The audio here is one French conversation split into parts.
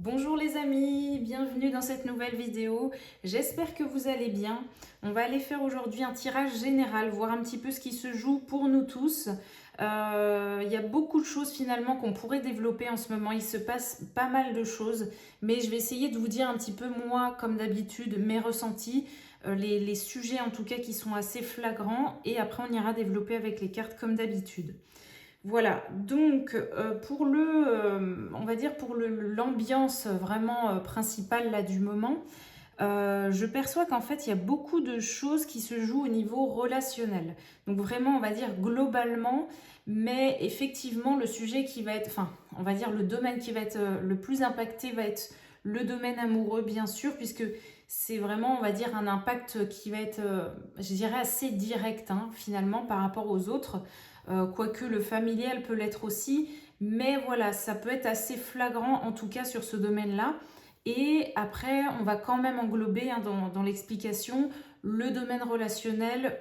Bonjour les amis, bienvenue dans cette nouvelle vidéo. J'espère que vous allez bien. On va aller faire aujourd'hui un tirage général, voir un petit peu ce qui se joue pour nous tous. Il y a beaucoup de choses finalement qu'on pourrait développer en ce moment. Il se passe pas mal de choses, mais je vais essayer de vous dire un petit peu moi, comme d'habitude, mes ressentis, les sujets en tout cas qui sont assez flagrants, et après on ira développer avec les cartes comme d'habitude. Voilà, donc on va dire pour l'ambiance vraiment principale là du moment, je perçois qu'en fait il y a beaucoup de choses qui se jouent au niveau relationnel. Donc vraiment on va dire globalement, mais effectivement le sujet qui va être, enfin on va dire le domaine qui va être le plus impacté va être le domaine amoureux bien sûr, puisque c'est vraiment on va dire un impact qui va être, je dirais assez direct finalement par rapport aux autres. Quoique le familial peut l'être aussi, mais voilà, ça peut être assez flagrant en tout cas sur ce domaine-là. Et après, on va quand même englober dans l'explication le domaine relationnel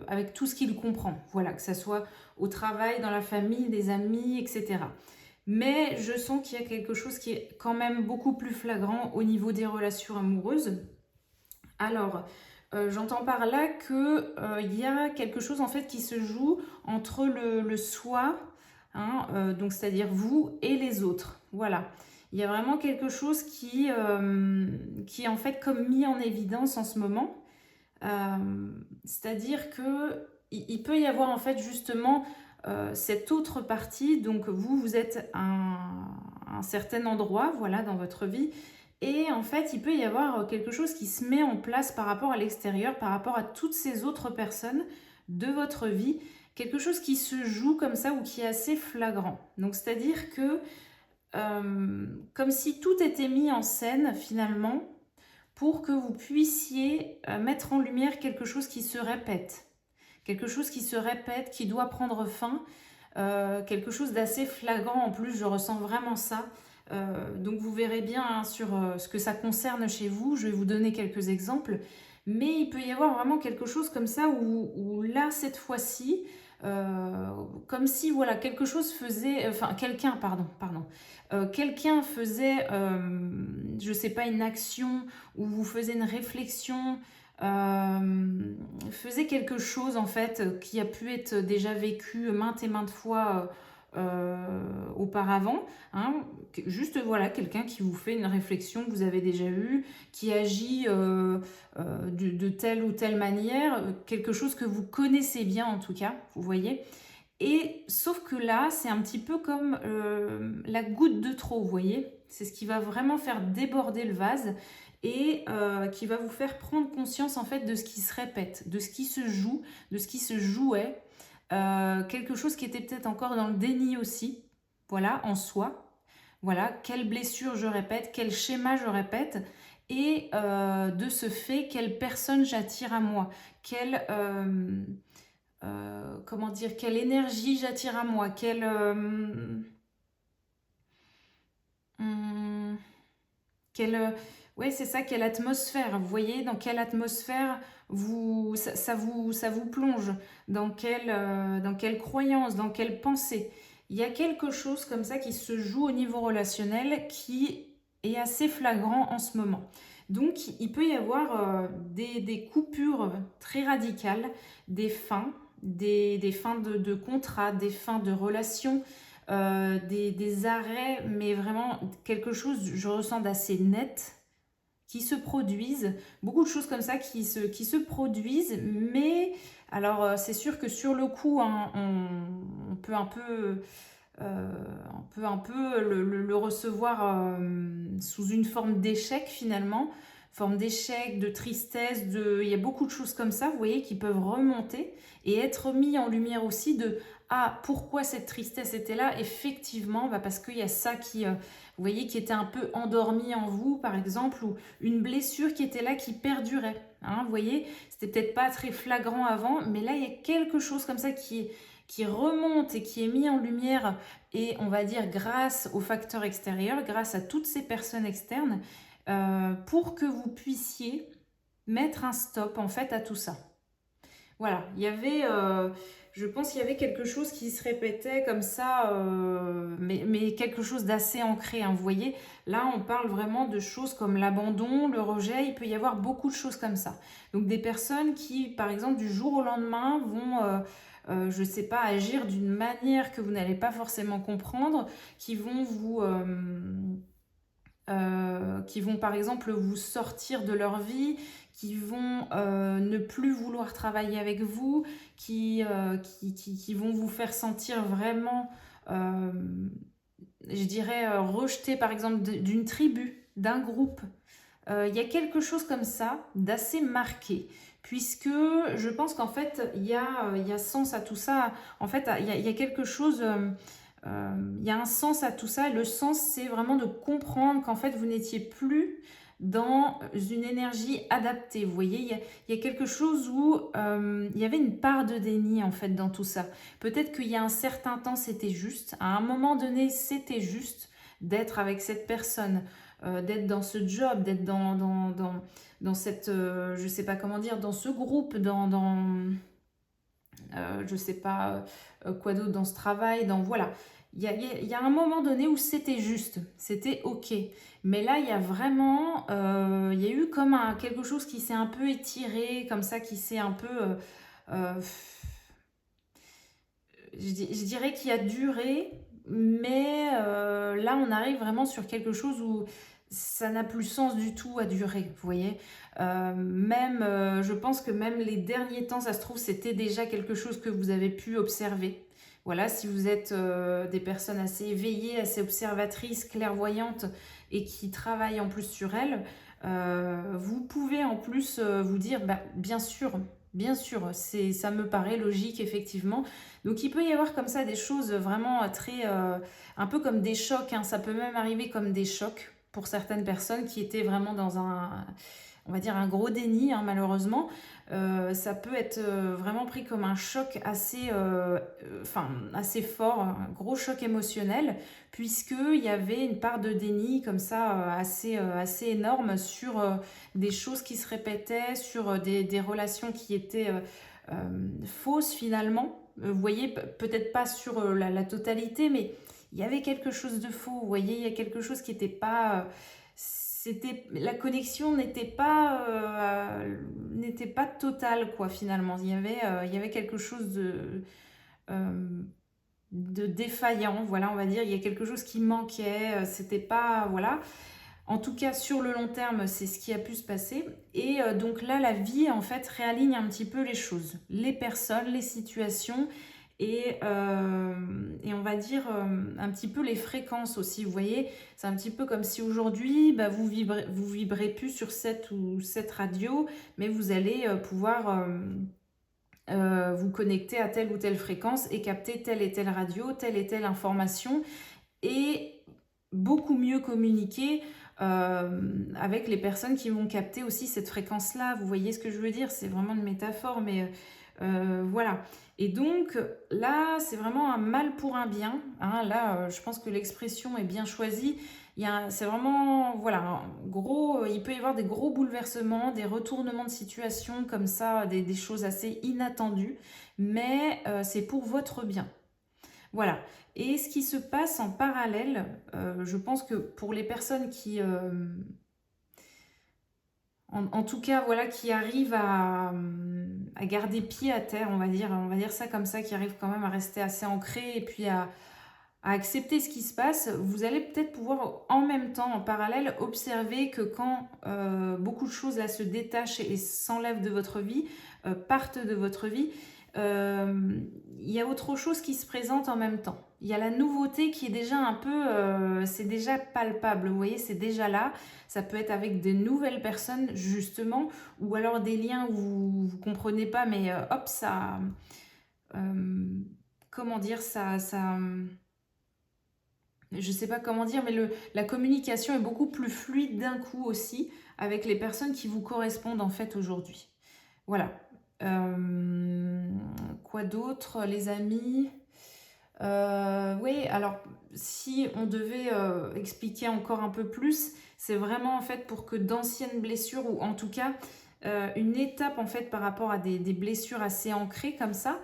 avec tout ce qu'il comprend. Voilà, que ce soit au travail, dans la famille, des amis, etc. Mais je sens qu'il y a quelque chose qui est quand même beaucoup plus flagrant au niveau des relations amoureuses. Alors, j'entends par là que il y a quelque chose en fait qui se joue entre le soi, donc c'est-à-dire vous et les autres. Voilà. Il y a vraiment quelque chose qui est en fait comme mis en évidence en ce moment. C'est-à-dire que il peut y avoir en fait justement cette autre partie. Donc vous êtes à un certain endroit, voilà, dans votre vie. Et en fait, il peut y avoir quelque chose qui se met en place par rapport à l'extérieur, par rapport à toutes ces autres personnes de votre vie, quelque chose qui se joue comme ça ou qui est assez flagrant. Donc, c'est-à-dire que comme si tout était mis en scène finalement pour que vous puissiez mettre en lumière quelque chose qui se répète. Quelque chose qui se répète, qui doit prendre fin, quelque chose d'assez flagrant en plus, je ressens vraiment ça. Donc vous verrez bien sur ce que ça concerne chez vous, je vais vous donner quelques exemples, mais il peut y avoir vraiment quelque chose comme ça où là, cette fois-ci, comme si voilà, quelque chose faisait, enfin quelqu'un, quelqu'un faisait, je sais pas, une action, ou vous faisiez une réflexion, faisait quelque chose en fait qui a pu être déjà vécu maintes et maintes fois auparavant, juste voilà quelqu'un qui vous fait une réflexion que vous avez déjà eue, qui agit de telle ou telle manière, quelque chose que vous connaissez bien en tout cas, vous voyez. Et sauf que là, c'est un petit peu comme la goutte de trop, vous voyez. C'est ce qui va vraiment faire déborder le vase et qui va vous faire prendre conscience en fait de ce qui se répète, de ce qui se joue, de ce qui se jouait. Quelque chose qui était peut-être encore dans le déni aussi, voilà, en soi. Voilà, quelle blessure je répète, quel schéma je répète, et de ce fait, quelle personne j'attire à moi, comment dire, quelle énergie j'attire à moi, hum, ouais, c'est ça, quelle atmosphère. Vous voyez, dans quelle atmosphère ça vous plonge, dans quelle croyance, dans quelle pensée. Il y a quelque chose comme ça qui se joue au niveau relationnel qui est assez flagrant en ce moment. Donc, il peut y avoir des coupures très radicales, des fins, des fins de contrat, des fins de relations, des arrêts, mais vraiment quelque chose, je ressens, d'assez net qui se produisent, beaucoup de choses comme ça qui se produisent, mais alors c'est sûr que sur le coup, on peut un peu, le recevoir sous une forme d'échec finalement, forme d'échec, de tristesse, il y a beaucoup de choses comme ça, vous voyez, qui peuvent remonter et être mis en lumière aussi de ah, pourquoi cette tristesse était là? Effectivement, parce qu'il y a ça qui, vous voyez, qui était un peu endormi en vous, par exemple, ou une blessure qui était là, qui perdurait. Vous voyez, c'était peut-être pas très flagrant avant, mais là, il y a quelque chose comme ça qui remonte et qui est mis en lumière, et on va dire grâce aux facteurs extérieurs, grâce à toutes ces personnes externes, pour que vous puissiez mettre un stop en fait à tout ça. Voilà, il y avait, Je pense qu'il y avait quelque chose qui se répétait comme ça, mais quelque chose d'assez ancré, hein, vous voyez. Là, on parle vraiment de choses comme l'abandon, le rejet, il peut y avoir beaucoup de choses comme ça. Donc des personnes qui, par exemple, du jour au lendemain, vont, je ne sais pas, agir d'une manière que vous n'allez pas forcément comprendre, qui vont qui vont par exemple vous sortir de leur vie, qui vont ne plus vouloir travailler avec vous, qui vont vous faire sentir vraiment, euh, je dirais, rejeté par exemple d'une tribu, d'un groupe. Il y a quelque chose comme ça d'assez marqué, puisque je pense qu'en fait, il y a sens à tout ça. En fait, il y a quelque chose, il y a un sens à tout ça. Et le sens, c'est vraiment de comprendre qu'en fait, vous n'étiez plus dans une énergie adaptée. Vous voyez, il y a quelque chose où il y avait une part de déni en fait dans tout ça. Peut-être qu'il y a un certain temps, c'était juste. À un moment donné, c'était juste d'être avec cette personne, d'être dans ce job, d'être dans cette, je sais pas comment dire, dans ce groupe, je sais pas quoi d'autre, dans ce travail, voilà. Il y a un moment donné où c'était juste, c'était ok. Mais là, il y a vraiment, il y a eu comme quelque chose qui s'est un peu étiré, comme ça, qui s'est un peu, euh, je dirais qu'il a duré, mais là, on arrive vraiment sur quelque chose où ça n'a plus sens du tout à durer, vous voyez. Même, je pense que même les derniers temps, ça se trouve, c'était déjà quelque chose que vous avez pu observer. Voilà, si vous êtes des personnes assez éveillées, assez observatrices, clairvoyantes et qui travaillent en plus sur elles, vous pouvez en plus vous dire, bah, bien sûr, ça me paraît logique, effectivement. Donc il peut y avoir comme ça des choses vraiment très, un peu comme des chocs, hein. Ça peut même arriver comme des chocs pour certaines personnes qui étaient vraiment dans on va dire un gros déni, hein, malheureusement. Ça peut être vraiment pris comme un choc assez fort, un gros choc émotionnel, puisqu'il y avait une part de déni comme ça assez énorme sur des choses qui se répétaient, sur des relations qui étaient fausses finalement. Vous voyez, peut-être pas sur la totalité, mais il y avait quelque chose de faux. Vous voyez, il y a quelque chose qui n'était pas... la connexion n'était pas totale, quoi, finalement. Il y avait quelque chose euh, de défaillant, voilà, on va dire. Il y a quelque chose qui manquait. C'était pas... Voilà. En tout cas, sur le long terme, c'est ce qui a pu se passer. Et donc là, la vie, en fait, réaligne un petit peu les choses, les personnes, les situations et on va dire un petit peu les fréquences aussi. Vous voyez, c'est un petit peu comme si aujourd'hui, bah, vous vibrez plus sur cette ou cette radio, mais vous allez pouvoir vous connecter à telle ou telle fréquence et capter telle et telle radio, telle et telle information et beaucoup mieux communiquer avec les personnes qui vont capter aussi cette fréquence-là. Vous voyez ce que je veux dire? C'est vraiment une métaphore, mais voilà. Et donc là, c'est vraiment un mal pour un bien, hein. Là, je pense que l'expression est bien choisie. C'est vraiment, voilà, gros, il peut y avoir des gros bouleversements, des retournements de situation comme ça, des choses assez inattendues, mais c'est pour votre bien. Voilà. Et ce qui se passe en parallèle, je pense que pour les personnes qui, en tout cas, voilà, qui arrivent à garder pied à terre, on va dire ça comme ça, qui arrivent quand même à rester assez ancrés et puis à accepter ce qui se passe, vous allez peut-être pouvoir en même temps, en parallèle, observer que quand beaucoup de choses là se détachent et s'enlèvent de votre vie, partent de votre vie, il y a autre chose qui se présente en même temps. Il y a la nouveauté qui est déjà un peu, c'est déjà palpable, vous voyez, c'est déjà là. Ça peut être avec des nouvelles personnes, justement, ou alors des liens où vous ne comprenez pas, mais hop, ça... comment dire, je sais pas comment dire, mais la communication est beaucoup plus fluide d'un coup aussi avec les personnes qui vous correspondent en fait aujourd'hui. Voilà. Quoi d'autre, les amis? Oui, alors si on devait expliquer encore un peu plus, c'est vraiment en fait pour que d'anciennes blessures, ou en tout cas une étape en fait par rapport à des blessures assez ancrées comme ça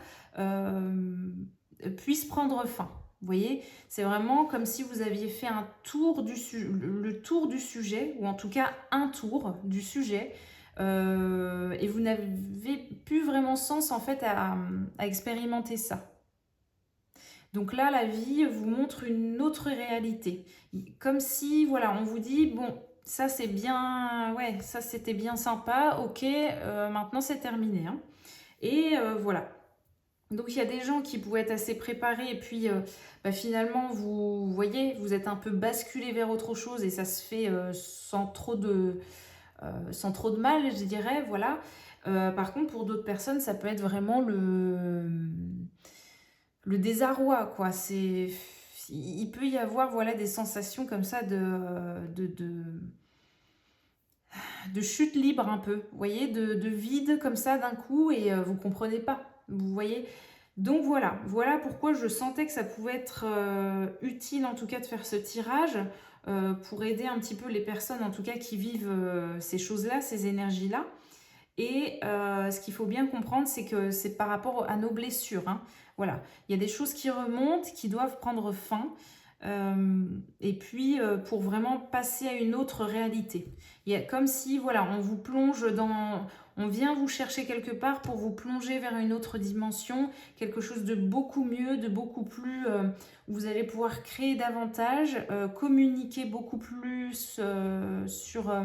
puisse prendre fin. Vous voyez, c'est vraiment comme si vous aviez fait un tour le tour du sujet, ou en tout cas un tour du sujet, et vous n'avez plus vraiment sens en fait à expérimenter ça. Donc là, la vie vous montre une autre réalité. Comme si, voilà, on vous dit, bon, ça c'est bien, ouais, ça c'était bien sympa, ok, maintenant c'est terminé, hein. Et voilà. Donc il y a des gens qui pouvaient être assez préparés et puis finalement vous voyez, vous êtes un peu basculé vers autre chose et ça se fait sans trop de mal, je dirais, voilà. Par contre, pour d'autres personnes, ça peut être vraiment le désarroi, quoi. Il peut y avoir, voilà, des sensations comme ça de chute libre un peu, vous voyez, de vide comme ça d'un coup et vous comprenez pas, vous voyez. Donc voilà pourquoi je sentais que ça pouvait être utile en tout cas de faire ce tirage pour aider un petit peu les personnes en tout cas qui vivent ces choses-là, ces énergies-là. Et ce qu'il faut bien comprendre, c'est que c'est par rapport à nos blessures, hein. Voilà, il y a des choses qui remontent, qui doivent prendre fin. Et puis, pour vraiment passer à une autre réalité. Il y a comme si, voilà, on vous plonge dans... On vient vous chercher quelque part pour vous plonger vers une autre dimension, quelque chose de beaucoup mieux, de beaucoup plus... où vous allez pouvoir créer davantage, communiquer beaucoup plus sur...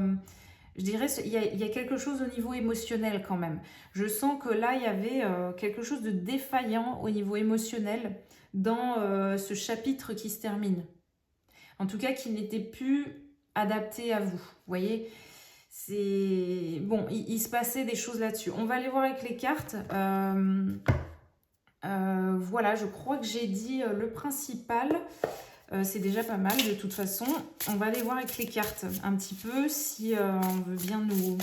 je dirais, il y a quelque chose au niveau émotionnel quand même. Je sens que là, il y avait quelque chose de défaillant au niveau émotionnel dans ce chapitre qui se termine. En tout cas, qui n'était plus adapté à vous. Vous voyez, c'est bon, il se passait des choses là-dessus. On va aller voir avec les cartes. Voilà, je crois que j'ai dit le principal. C'est déjà pas mal de toute façon. On va aller voir avec les cartes un petit peu si on veut bien nous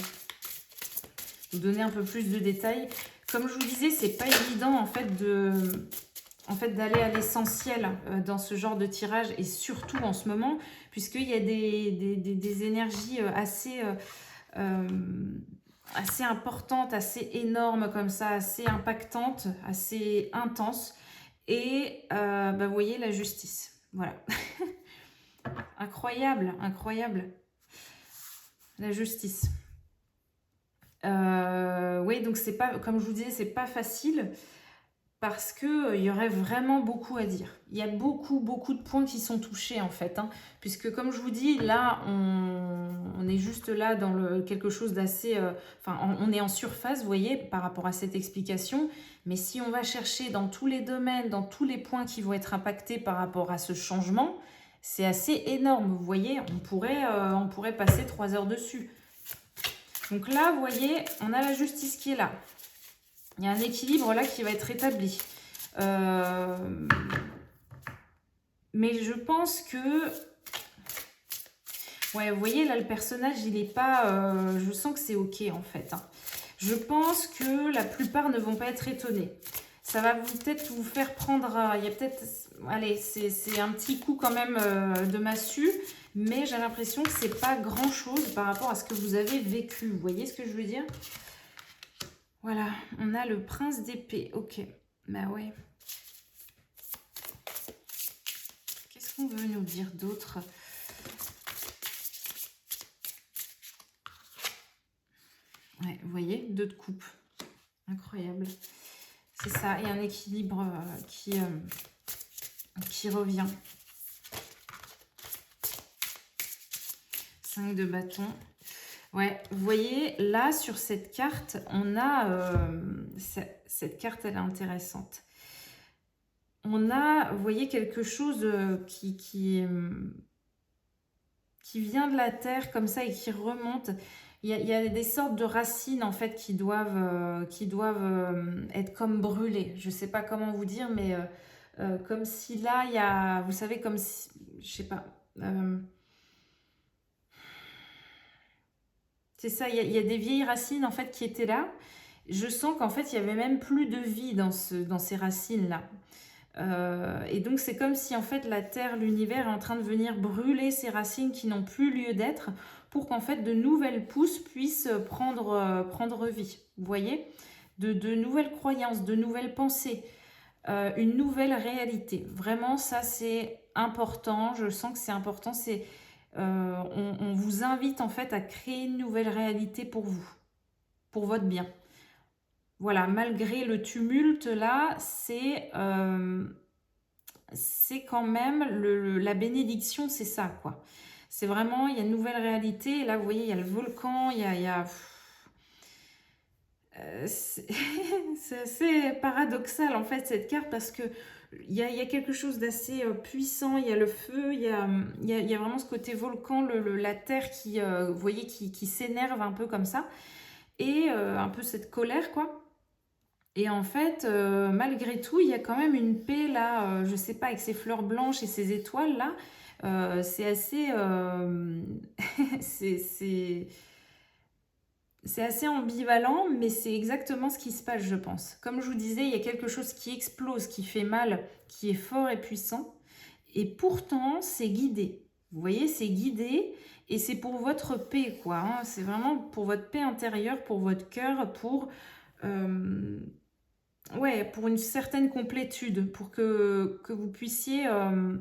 donner un peu plus de détails. Comme je vous disais, c'est pas évident en fait d'aller à l'essentiel dans ce genre de tirage et surtout en ce moment puisqu'il y a des énergies assez importantes, assez énormes comme ça, assez impactantes, assez intenses et vous voyez la justice. Voilà. Incroyable, incroyable. La justice. Oui, donc c'est pas, comme je vous disais, c'est pas facile parce que il y aurait vraiment beaucoup à dire. Il y a beaucoup de points qui sont touchés en fait, hein, puisque comme je vous dis, là, on est juste là dans quelque chose d'assez... on est en surface, vous voyez, par rapport à cette explication. Mais si on va chercher dans tous les domaines, dans tous les points qui vont être impactés par rapport à ce changement, c'est assez énorme, vous voyez. On pourrait passer 3 heures dessus. Donc là, vous voyez, on a la justice qui est là. Il y a un équilibre là qui va être établi. Mais je pense que... Ouais, vous voyez, là, le personnage, il n'est pas... je sens que c'est OK, en fait, hein. Je pense que la plupart ne vont pas être étonnés. Ça va peut-être vous faire prendre... il y a peut-être... Allez, c'est un petit coup quand même de massue. Mais j'ai l'impression que c'est pas grand-chose par rapport à ce que vous avez vécu. Vous voyez ce que je veux dire ? Voilà, on a le prince d'épée. Ok, bah ouais. Qu'est-ce qu'on veut nous dire d'autre ? Ouais, vous voyez, 2 de coupe. Incroyable. C'est ça, et un équilibre qui revient. 5 de bâton. Ouais, vous voyez, là, sur cette carte, on a... cette carte, elle est intéressante. On a, vous voyez, quelque chose qui vient de la terre, comme ça, et qui remonte. Il y a des sortes de racines, en fait, qui doivent être comme brûlées. Je ne sais pas comment vous dire, mais comme si là, il y a... Vous savez, comme si... Je sais pas... c'est ça, il y a des vieilles racines en fait qui étaient là. Je sens qu'en fait il y avait même plus de vie dans ces racines là. Et donc c'est comme si en fait la Terre, l'univers est en train de venir brûler ces racines qui n'ont plus lieu d'être pour qu'en fait de nouvelles pousses puissent prendre vie. Vous voyez, de nouvelles croyances, de nouvelles pensées, une nouvelle réalité. Vraiment, ça c'est important. Je sens que c'est important. On vous invite en fait à créer une nouvelle réalité pour vous, pour votre bien. Voilà, malgré le tumulte là, c'est quand même la bénédiction, c'est ça, quoi. C'est vraiment, il y a une nouvelle réalité. Et là, vous voyez, il y a le volcan, c'est c'est assez paradoxal, en fait, cette carte, parce que il y a quelque chose d'assez puissant. Il y a le feu, il y a vraiment ce côté volcan, la terre qui, vous voyez, qui s'énerve un peu comme ça. Et un peu cette colère, quoi. Et en fait, malgré tout, il y a quand même une paix là, je sais pas, avec ces fleurs blanches et ces étoiles là, c'est assez, c'est c'est c'est assez ambivalent, mais c'est exactement ce qui se passe, je pense. Comme je vous disais, il y a quelque chose qui explose, qui fait mal, qui est fort et puissant, et pourtant c'est guidé. Vous voyez, c'est guidé et c'est pour votre paix, quoi, hein. C'est vraiment pour votre paix intérieure, pour votre cœur, euh, ouais, pour une certaine complétude, pour que vous puissiez... euh,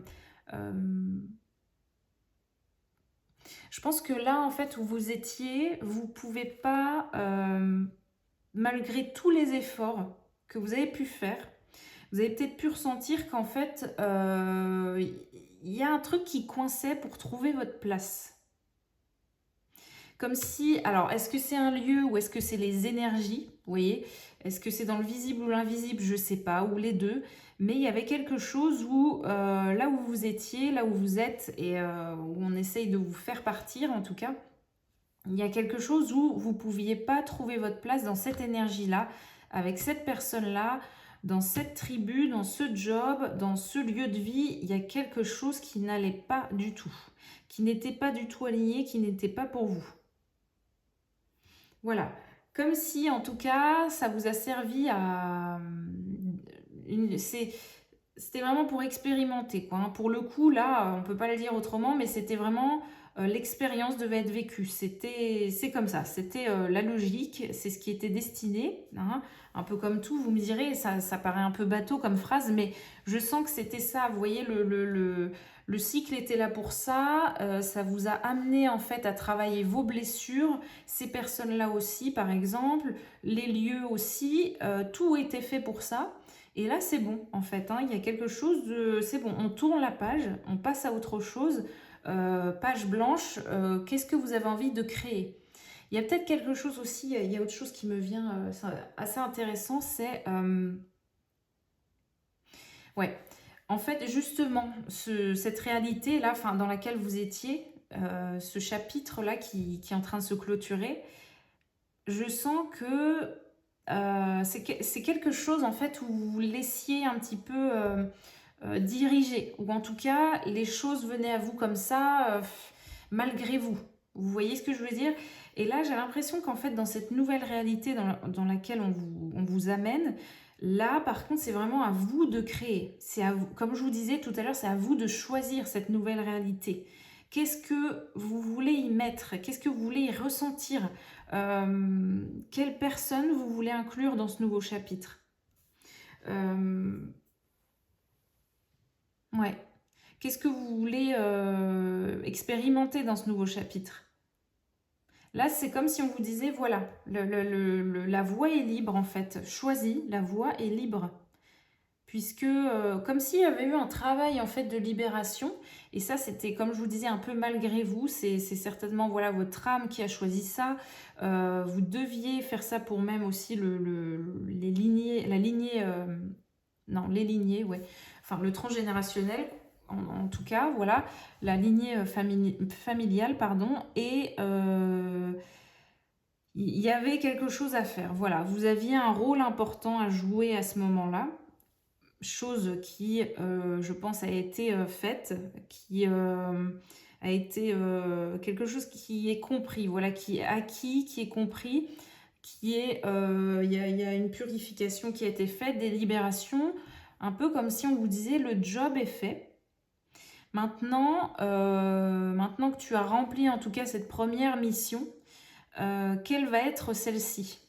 je pense que là, en fait, où vous étiez, vous pouvez pas, malgré tous les efforts que vous avez pu faire, vous avez peut-être pu ressentir qu'en fait, il y a un truc qui coinçait pour trouver votre place. Comme si, alors, est-ce que c'est un lieu ou est-ce que c'est les énergies? Vous voyez, est-ce que c'est dans le visible ou l'invisible? Je ne sais pas, ou les deux. Mais il y avait quelque chose où, là où vous étiez, là où vous êtes, et où on essaye de vous faire partir, en tout cas, il y a quelque chose où vous ne pouviez pas trouver votre place dans cette énergie-là, avec cette personne-là, dans cette tribu, dans ce job, dans ce lieu de vie. Il y a quelque chose qui n'allait pas du tout, qui n'était pas du tout aligné, qui n'était pas pour vous. Voilà, comme si en tout cas ça vous a servi à... C'était vraiment pour expérimenter, quoi, hein. Pour le coup, là, on ne peut pas le dire autrement, mais c'était vraiment... l'expérience devait être vécue. C'est comme ça, c'était la logique, c'est ce qui était destiné, hein. Un peu comme tout, vous me direz, ça paraît un peu bateau comme phrase, mais je sens que c'était ça. Vous voyez, le cycle était là pour ça. Ça vous a amené en fait à travailler vos blessures, ces personnes-là aussi, par exemple, les lieux aussi. Tout était fait pour ça. Et là, c'est bon, en fait, hein. Il y a quelque chose de... C'est bon, on tourne la page, on passe à autre chose. Page blanche, qu'est-ce que vous avez envie de créer? Il y a peut-être quelque chose aussi, il y a autre chose qui me vient assez intéressant, c'est... ouais, en fait, justement, cette réalité-là, enfin, dans laquelle vous étiez, ce chapitre-là qui est en train de se clôturer, je sens que c'est quelque chose, en fait, où vous vous laissiez un petit peu diriger, ou en tout cas, les choses venaient à vous comme ça, malgré vous. Vous voyez ce que je veux dire? Et là, j'ai l'impression qu'en fait, dans cette nouvelle réalité dans laquelle on vous amène, là, par contre, c'est vraiment à vous de créer. C'est à vous, comme je vous disais tout à l'heure, c'est à vous de choisir cette nouvelle réalité. Qu'est-ce que vous voulez y mettre? Qu'est-ce que vous voulez y ressentir? Quelle personne vous voulez inclure dans ce nouveau chapitre? Ouais. Qu'est-ce que vous voulez expérimenter dans ce nouveau chapitre? Là, c'est comme si on vous disait, voilà, la voie est libre en fait. Choisis, la voie est libre. Puisque, comme s'il y avait eu un travail en fait de libération, et ça c'était, comme je vous disais, un peu malgré vous, c'est certainement voilà, votre âme qui a choisi ça. Vous deviez faire ça pour même aussi les lignées, la lignée, non, les lignées, ouais, enfin le transgénérationnel, en tout cas, voilà, la lignée familiale, pardon, et il y avait quelque chose à faire. Voilà, vous aviez un rôle important à jouer à ce moment-là, chose qui, je pense, a été faite, qui a été quelque chose qui est compris, voilà, qui est acquis, qui est compris, il y a une purification qui a été faite, des libérations, Un peu comme si on vous disait le job est fait. Maintenant, maintenant que tu as rempli en tout cas cette première mission, quelle va être celle-ci?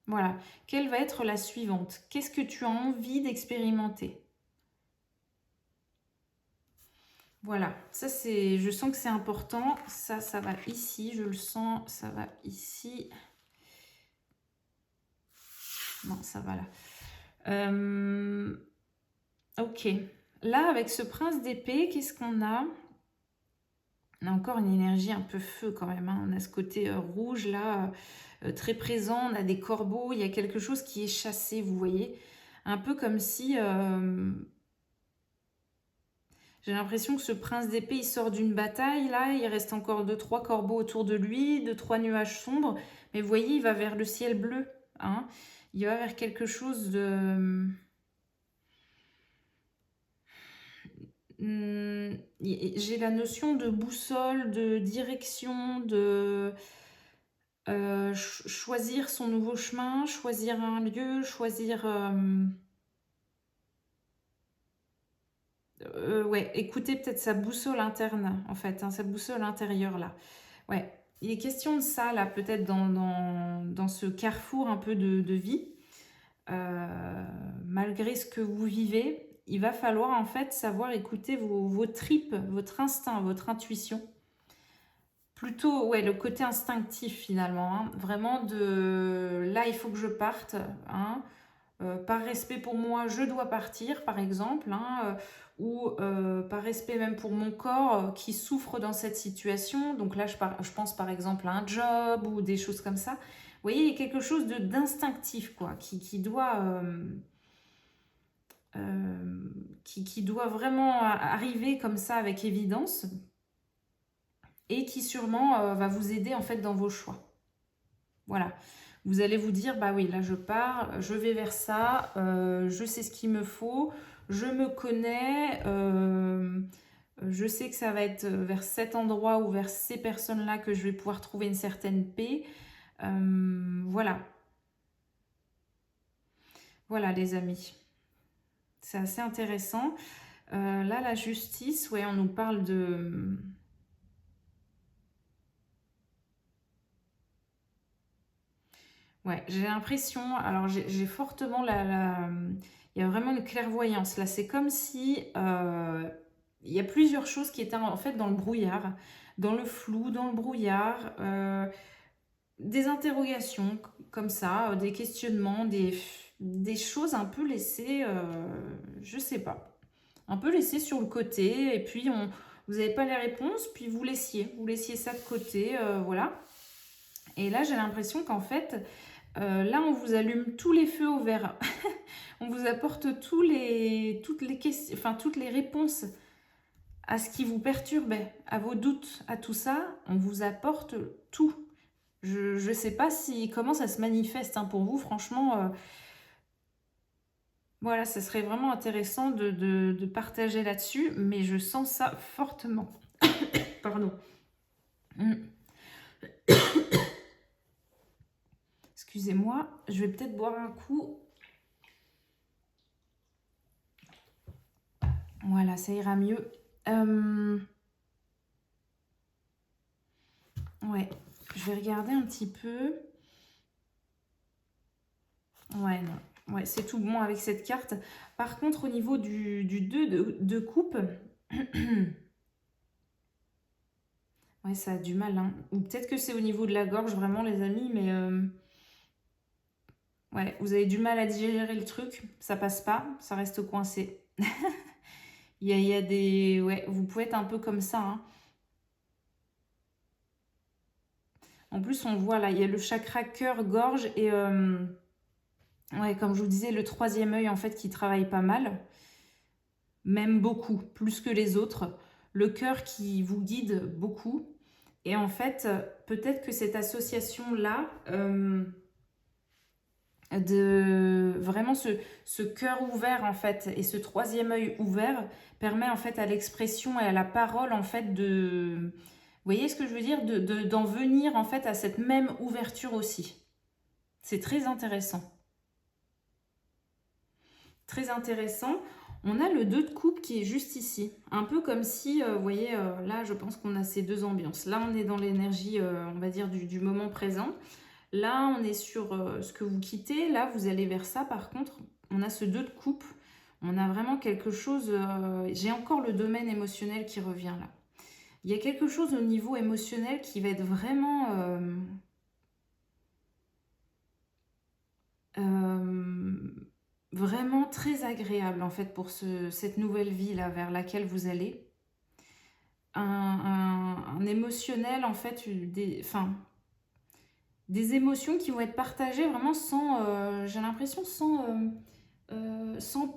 Voilà, quelle va être la suivante? Qu'est-ce que tu as envie d'expérimenter? Voilà, ça c'est, je sens que c'est important. Ça va ici, je le sens, ça va ici. Non, ça va là. Ok, là avec ce prince d'épée, qu'est-ce qu'on a? On a encore une énergie un peu feu quand même, hein. On a ce côté rouge là, très présent. On a des corbeaux, il y a quelque chose qui est chassé, vous voyez. Un peu comme si... j'ai l'impression que ce prince d'épée, il sort d'une bataille, là. Il reste encore 2-3 corbeaux autour de lui, 2-3 nuages sombres. Mais vous voyez, il va vers le ciel bleu, hein. Il va vers quelque chose de... J'ai la notion de boussole, de direction, de choisir son nouveau chemin, choisir un lieu, choisir... ouais, écouter peut-être sa boussole interne, en fait, hein, sa boussole intérieure, là. Ouais, il est question de ça, là, peut-être dans ce carrefour un peu de vie. Malgré ce que vous vivez, il va falloir, en fait, savoir écouter vos tripes, votre instinct, votre intuition. Plutôt, ouais, le côté instinctif, finalement, hein. Vraiment, là, il faut que je parte, hein. Par respect pour moi, je dois partir, par exemple, hein, ou par respect même pour mon corps qui souffre dans cette situation. Donc là, je pense par exemple à un job ou des choses comme ça. Vous voyez, il y a quelque chose d'instinctif, quoi, qui doit, qui doit vraiment arriver comme ça avec évidence et qui sûrement va vous aider en fait dans vos choix. Voilà. Vous allez vous dire, bah oui, là je pars, je vais vers ça, je sais ce qu'il me faut, je me connais, je sais que ça va être vers cet endroit ou vers ces personnes-là que je vais pouvoir trouver une certaine paix. Voilà. Voilà les amis. C'est assez intéressant. Là, la justice, ouais, on nous parle de... Ouais, j'ai l'impression, alors j'ai fortement il y a vraiment une clairvoyance. Là, c'est comme si il y a plusieurs choses qui étaient en fait dans le brouillard, dans le flou, dans le brouillard, des interrogations comme ça, des questionnements, des choses un peu laissées, je sais pas, un peu laissées sur le côté, et puis vous n'avez pas les réponses, puis vous laissiez ça de côté, voilà. Et là, j'ai l'impression qu'en fait, là, on vous allume tous les feux au vert. On vous apporte toutes les questions, enfin, toutes les réponses à ce qui vous perturbait, à vos doutes, à tout ça. On vous apporte tout. Je ne sais pas comment ça se manifeste, hein, pour vous. Franchement, voilà, ça serait vraiment intéressant de partager là-dessus. Mais je sens ça fortement. Pardon. Excusez-moi, je vais peut-être boire un coup. Voilà, ça ira mieux. Ouais, je vais regarder un petit peu. Ouais, non. Ouais, c'est tout bon avec cette carte. Par contre, au niveau du 2 de coupe, ouais, ça a du mal, hein. Ou peut-être que c'est au niveau de la gorge, vraiment, les amis, mais ouais, vous avez du mal à digérer le truc. Ça passe pas, ça reste coincé. Il y a des... Ouais, vous pouvez être un peu comme ça, hein. En plus, on voit là, il y a le chakra cœur-gorge et... ouais, comme je vous disais, le troisième œil, en fait, qui travaille pas mal. Même beaucoup, plus que les autres. Le cœur qui vous guide beaucoup. Et en fait, peut-être que cette association-là, de vraiment ce cœur ouvert, en fait, et ce troisième œil ouvert, permet, en fait, à l'expression et à la parole, en fait, de... Vous voyez ce que je veux dire? D'en venir, en fait, à cette même ouverture aussi. C'est très intéressant. très intéressant. On a le 2 de coupe qui est juste ici. Un peu comme si, vous voyez, là, je pense qu'on a ces deux ambiances. Là, on est dans l'énergie, on va dire, du moment présent. Là, on est sur ce que vous quittez. Là, vous allez vers ça. Par contre, on a ce 2 de coupe. On a vraiment quelque chose... J'ai encore le domaine émotionnel qui revient là. Il y a quelque chose au niveau émotionnel qui va être vraiment... vraiment très agréable en fait pour cette nouvelle vie là vers laquelle vous allez. Un émotionnel en fait, des émotions qui vont être partagées vraiment sans, j'ai l'impression sans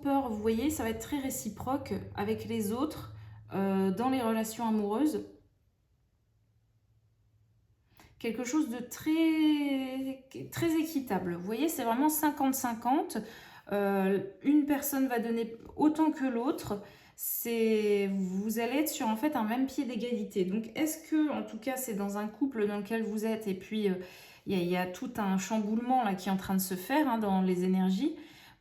peur. Vous voyez, ça va être très réciproque avec les autres dans les relations amoureuses. Quelque chose de très équitable. Vous voyez, c'est vraiment 50-50. Une personne va donner autant que l'autre. Vous allez être sur en fait un même pied d'égalité. Donc est-ce que, en tout cas, c'est dans un couple dans lequel vous êtes et puis il y a tout un chamboulement là qui est en train de se faire dans les énergies,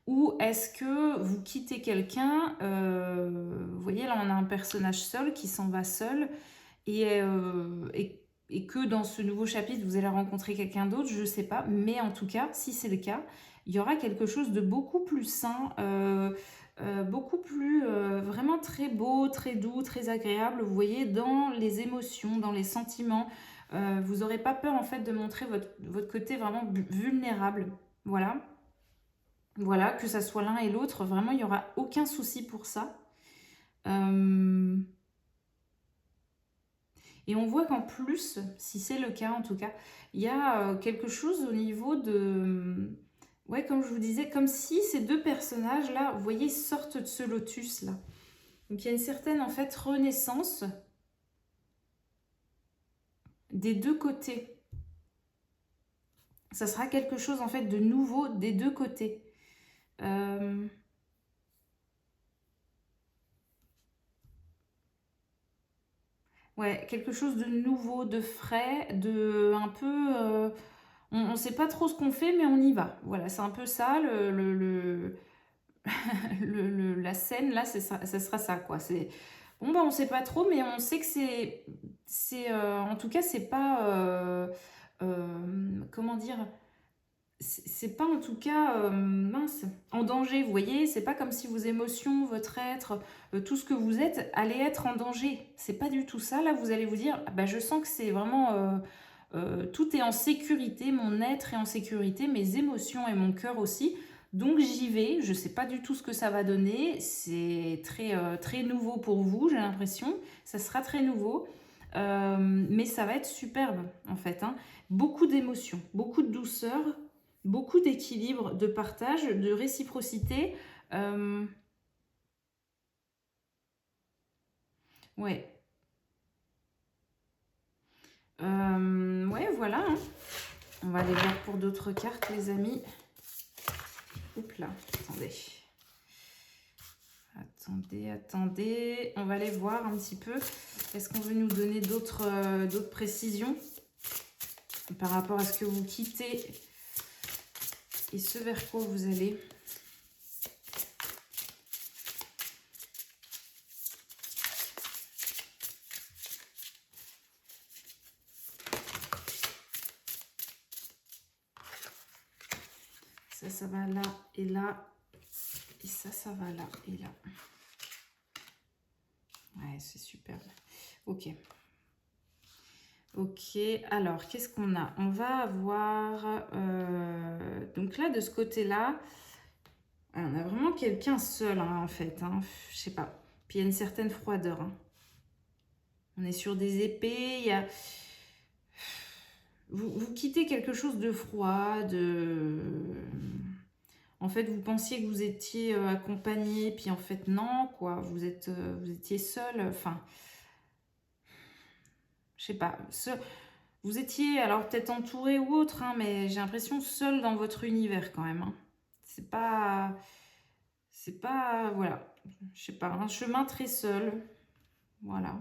ou est-ce que vous quittez quelqu'un, vous voyez là on a un personnage seul qui s'en va seul et que dans ce nouveau chapitre, vous allez rencontrer quelqu'un d'autre, je ne sais pas. Mais en tout cas, si c'est le cas, il y aura quelque chose de beaucoup plus sain, beaucoup plus vraiment très beau, très doux, très agréable. Vous voyez, dans les émotions, dans les sentiments. Vous n'aurez pas peur en fait de montrer votre côté vraiment vulnérable. Voilà. Voilà, que ça soit l'un et l'autre, vraiment, il n'y aura aucun souci pour ça. Et on voit qu'en plus, si c'est le cas en tout cas, il y a quelque chose au niveau de... Ouais, comme je vous disais, comme si ces deux personnages-là, vous voyez, sortent de ce lotus-là. Donc il y a une certaine, en fait, renaissance des deux côtés. Ça sera quelque chose, en fait, de nouveau des deux côtés. Ouais, quelque chose de nouveau, de frais, de un peu... on ne sait pas trop ce qu'on fait, mais on y va. Voilà, c'est un peu ça, la scène, là, ça sera ça, quoi. Bon, bah, on sait pas trop, mais on sait que en tout cas, c'est pas... comment dire? C'est pas en tout cas, mince, en danger, vous voyez? C'est pas comme si vos émotions, votre être, tout ce que vous êtes, allait être en danger. C'est pas du tout ça. Là, vous allez vous dire, ah bah, je sens que c'est vraiment... tout est en sécurité, mon être est en sécurité, mes émotions et mon cœur aussi. Donc j'y vais, je ne sais pas du tout ce que ça va donner, c'est très nouveau pour vous, j'ai l'impression, ça sera très nouveau, mais ça va être superbe en fait, hein. Beaucoup d'émotions, beaucoup de douceur, beaucoup d'équilibre, de partage, de réciprocité. Ouais. Ouais, voilà, hein. On va aller voir pour d'autres cartes, les amis. Oups là, attendez. Attendez. On va aller voir un petit peu. Est-ce qu'on veut nous donner d'autres précisions par rapport à ce que vous quittez et ce vers quoi vous allez? Ça va là et là. Et ça va là et là. Ouais, c'est superbe. Ok. Ok, alors, qu'est-ce qu'on a? On va avoir... donc là, de ce côté-là, on a vraiment quelqu'un seul, hein, en fait. Hein, je sais pas. Puis il y a une certaine froideur. Hein. On est sur des épées, il y a... Vous quittez quelque chose de froid, de... En fait, vous pensiez que vous étiez accompagné, puis en fait, non, quoi. Vous étiez seul, enfin... Je sais pas. Vous étiez, alors peut-être entouré ou autre, hein, mais j'ai l'impression seul dans votre univers quand même. Hein. C'est pas... Voilà. Je sais pas, un chemin très seul. Voilà.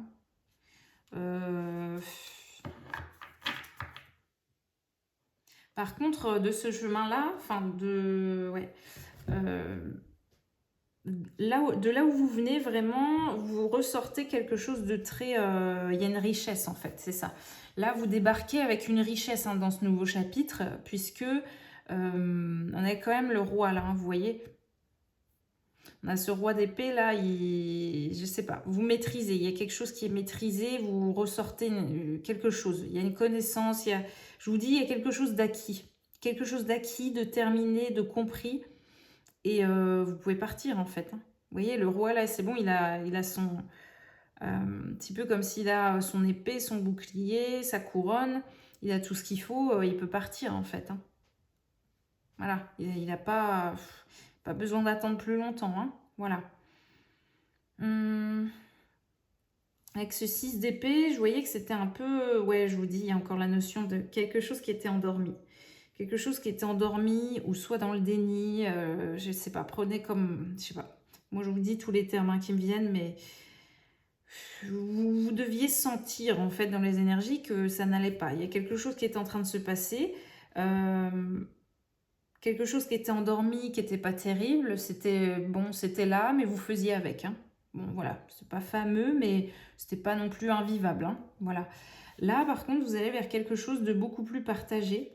Par contre, de ce chemin-là, enfin de... Ouais. de là où vous venez, vraiment, vous ressortez quelque chose de très... il y a une richesse, en fait, c'est ça. Là, vous débarquez avec une richesse hein, dans ce nouveau chapitre, puisque on a quand même le roi, là, hein, vous voyez. On a ce roi d'épée, là, je sais pas, vous maîtrisez, il y a quelque chose qui est maîtrisé, vous ressortez quelque chose. Il y a une connaissance, je vous dis, il y a quelque chose d'acquis. Quelque chose d'acquis, de terminé, de compris. Et vous pouvez partir, en fait. Hein. Vous voyez, le roi, là, c'est bon, il a son... un petit peu comme s'il a son épée, son bouclier, sa couronne. Il a tout ce qu'il faut, il peut partir, en fait. Hein. Voilà, il n'a pas besoin d'attendre plus longtemps. Hein. Voilà. Avec ce 6 d'épée, je voyais que c'était un peu... Ouais, je vous dis, il y a encore la notion de quelque chose qui était endormi. Quelque chose qui était endormi, ou soit dans le déni, je sais pas, prenez comme... Je sais pas. Moi, je vous dis tous les termes hein, qui me viennent, mais... Vous deviez sentir, en fait, dans les énergies que ça n'allait pas. Il y a quelque chose qui était en train de se passer. Quelque chose qui était endormi, qui n'était pas terrible. C'était bon, c'était là, mais vous faisiez avec. Hein. Bon, voilà, c'est pas fameux, mais c'était pas non plus invivable. Hein. Voilà. Là, par contre, vous allez vers quelque chose de beaucoup plus partagé.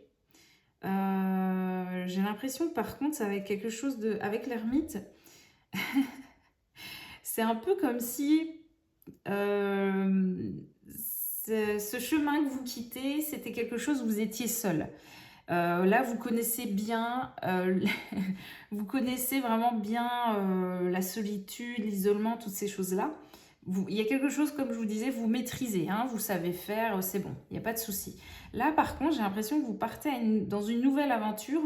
J'ai l'impression que, par contre, ça va être quelque chose de... Avec l'ermite, c'est un peu comme si... ce chemin que vous quittez, c'était quelque chose où vous étiez seul. Là, vous connaissez bien, vous connaissez vraiment bien la solitude, l'isolement, toutes ces choses-là. Il y a quelque chose, comme je vous disais, vous maîtrisez, hein, vous savez faire, c'est bon, il n'y a pas de souci. Là, par contre, j'ai l'impression que vous partez dans une nouvelle aventure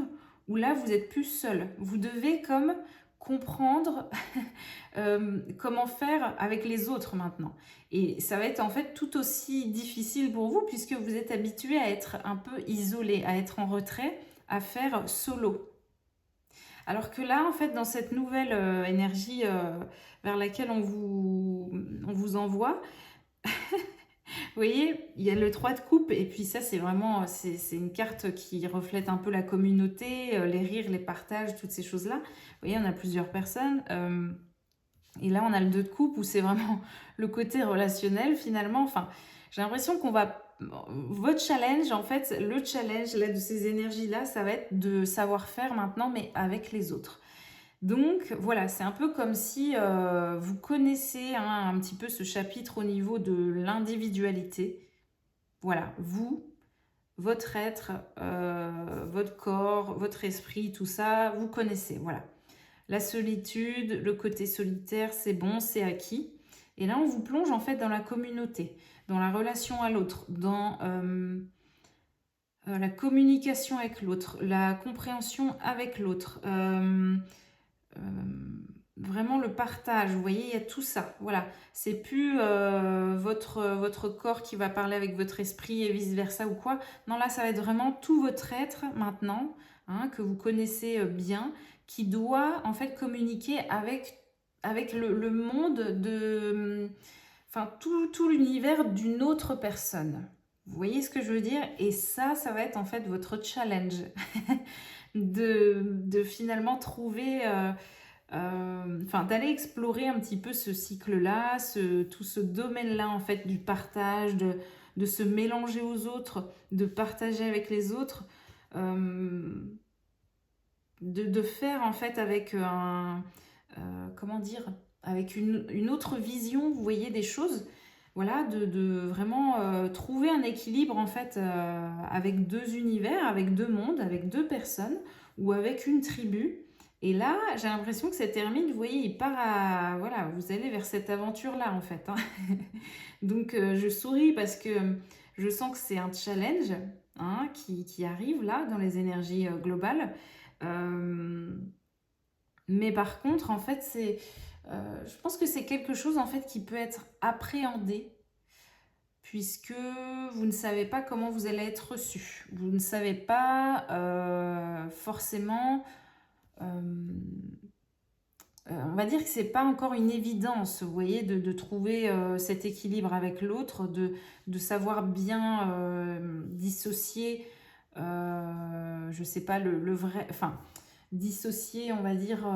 où là, vous êtes plus seul. Vous devez comme comprendre comment faire avec les autres maintenant. Et ça va être en fait tout aussi difficile pour vous puisque vous êtes habitué à être un peu isolé, à être en retrait, à faire solo. Alors que là, en fait, dans cette nouvelle énergie vers laquelle on vous envoie, vous voyez, il y a le 3 de coupe et puis ça, c'est vraiment, c'est une carte qui reflète un peu la communauté, les rires, les partages, toutes ces choses-là. Vous voyez, on a plusieurs personnes. Et là, on a le 2 de coupe où c'est vraiment le côté relationnel finalement. Enfin, j'ai l'impression qu'on va... Votre challenge, en fait, le challenge là, de ces énergies-là, ça va être de savoir faire maintenant, mais avec les autres. Donc voilà, c'est un peu comme si vous connaissez hein, un petit peu ce chapitre au niveau de l'individualité. Voilà, vous, votre être, votre corps, votre esprit, tout ça, vous connaissez, voilà. La solitude, le côté solitaire, c'est bon, c'est acquis. Et là, on vous plonge en fait dans la communauté, dans la relation à l'autre, dans la communication avec l'autre, la compréhension avec l'autre, vraiment le partage. Vous voyez, il y a tout ça. Voilà, c'est plus votre corps qui va parler avec votre esprit et vice-versa ou quoi. Non, là, ça va être vraiment tout votre être maintenant, hein, que vous connaissez bien, qui doit en fait communiquer avec le monde de... Enfin, tout l'univers d'une autre personne. Vous voyez ce que je veux dire? Et ça va être en fait votre challenge de finalement trouver... enfin, d'aller explorer un petit peu ce cycle-là, tout ce domaine-là en fait du partage, de se mélanger aux autres, de partager avec les autres, de faire en fait avec comment dire, avec une autre vision, vous voyez, des choses. Voilà, de vraiment trouver un équilibre en fait avec deux univers, avec deux mondes, avec deux personnes ou avec une tribu. Et là, j'ai l'impression que cet ermite, vous voyez, il part à... Voilà, vous allez vers cette aventure-là en fait. Hein. Donc je souris parce que je sens que c'est un challenge hein, qui arrive là dans les énergies globales. Mais par contre, en fait, je pense que c'est quelque chose en fait qui peut être appréhendé puisque vous ne savez pas comment vous allez être reçu. Vous ne savez pas forcément... on va dire que c'est pas encore une évidence, vous voyez, de trouver cet équilibre avec l'autre, de savoir bien dissocier, je sais pas, le vrai... Enfin, dissocier, on va dire,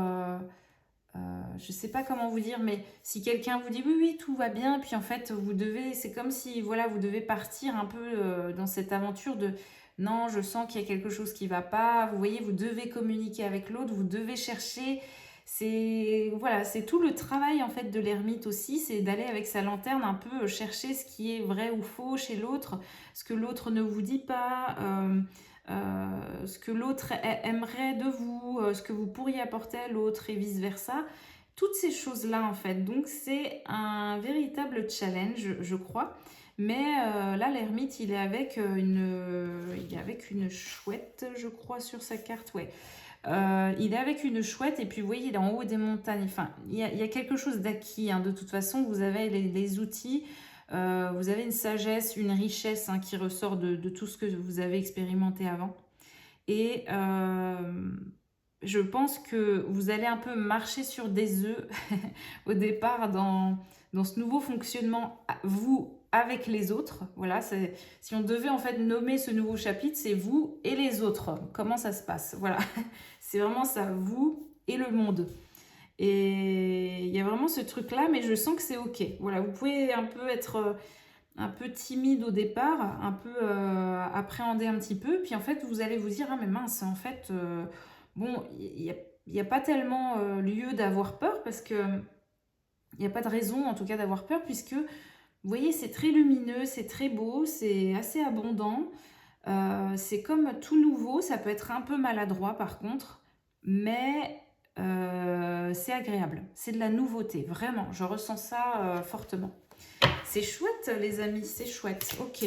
je ne sais pas comment vous dire, mais si quelqu'un vous dit oui, oui, tout va bien, puis en fait, vous devez, c'est comme si, voilà, vous devez partir un peu dans cette aventure de non, je sens qu'il y a quelque chose qui ne va pas. Vous voyez, vous devez communiquer avec l'autre, vous devez chercher. C'est voilà, c'est tout le travail en fait de l'ermite aussi, c'est d'aller avec sa lanterne un peu chercher ce qui est vrai ou faux chez l'autre, ce que l'autre ne vous dit pas. Ce que l'autre aimerait de vous, ce que vous pourriez apporter à l'autre et vice-versa. Toutes ces choses-là, en fait. Donc, c'est un véritable challenge, je crois. Mais là, l'ermite, il est avec une chouette, je crois, sur sa carte. Ouais. Il est avec une chouette et puis vous voyez, il est en haut des montagnes. Enfin, il y a quelque chose d'acquis. Hein. De toute façon, vous avez les outils. Vous avez une sagesse, une richesse hein, qui ressort de tout ce que vous avez expérimenté avant. Et je pense que vous allez un peu marcher sur des œufs au départ dans ce nouveau fonctionnement, vous avec les autres. Voilà, si on devait en fait nommer ce nouveau chapitre, c'est vous et les autres. Comment ça se passe? Voilà, c'est vraiment ça, vous et le monde. Et il y a vraiment ce truc-là, mais je sens que c'est OK. Voilà, vous pouvez un peu être un peu timide au départ, un peu appréhender un petit peu, puis en fait, vous allez vous dire, ah mais mince, en fait, bon, il n'y a pas tellement lieu d'avoir peur, parce que il n'y a pas de raison, en tout cas, d'avoir peur, puisque, vous voyez, c'est très lumineux, c'est très beau, c'est assez abondant, c'est comme tout nouveau, ça peut être un peu maladroit, par contre, mais c'est agréable, c'est de la nouveauté, vraiment, je ressens ça fortement. C'est chouette, les amis, c'est chouette. Ok.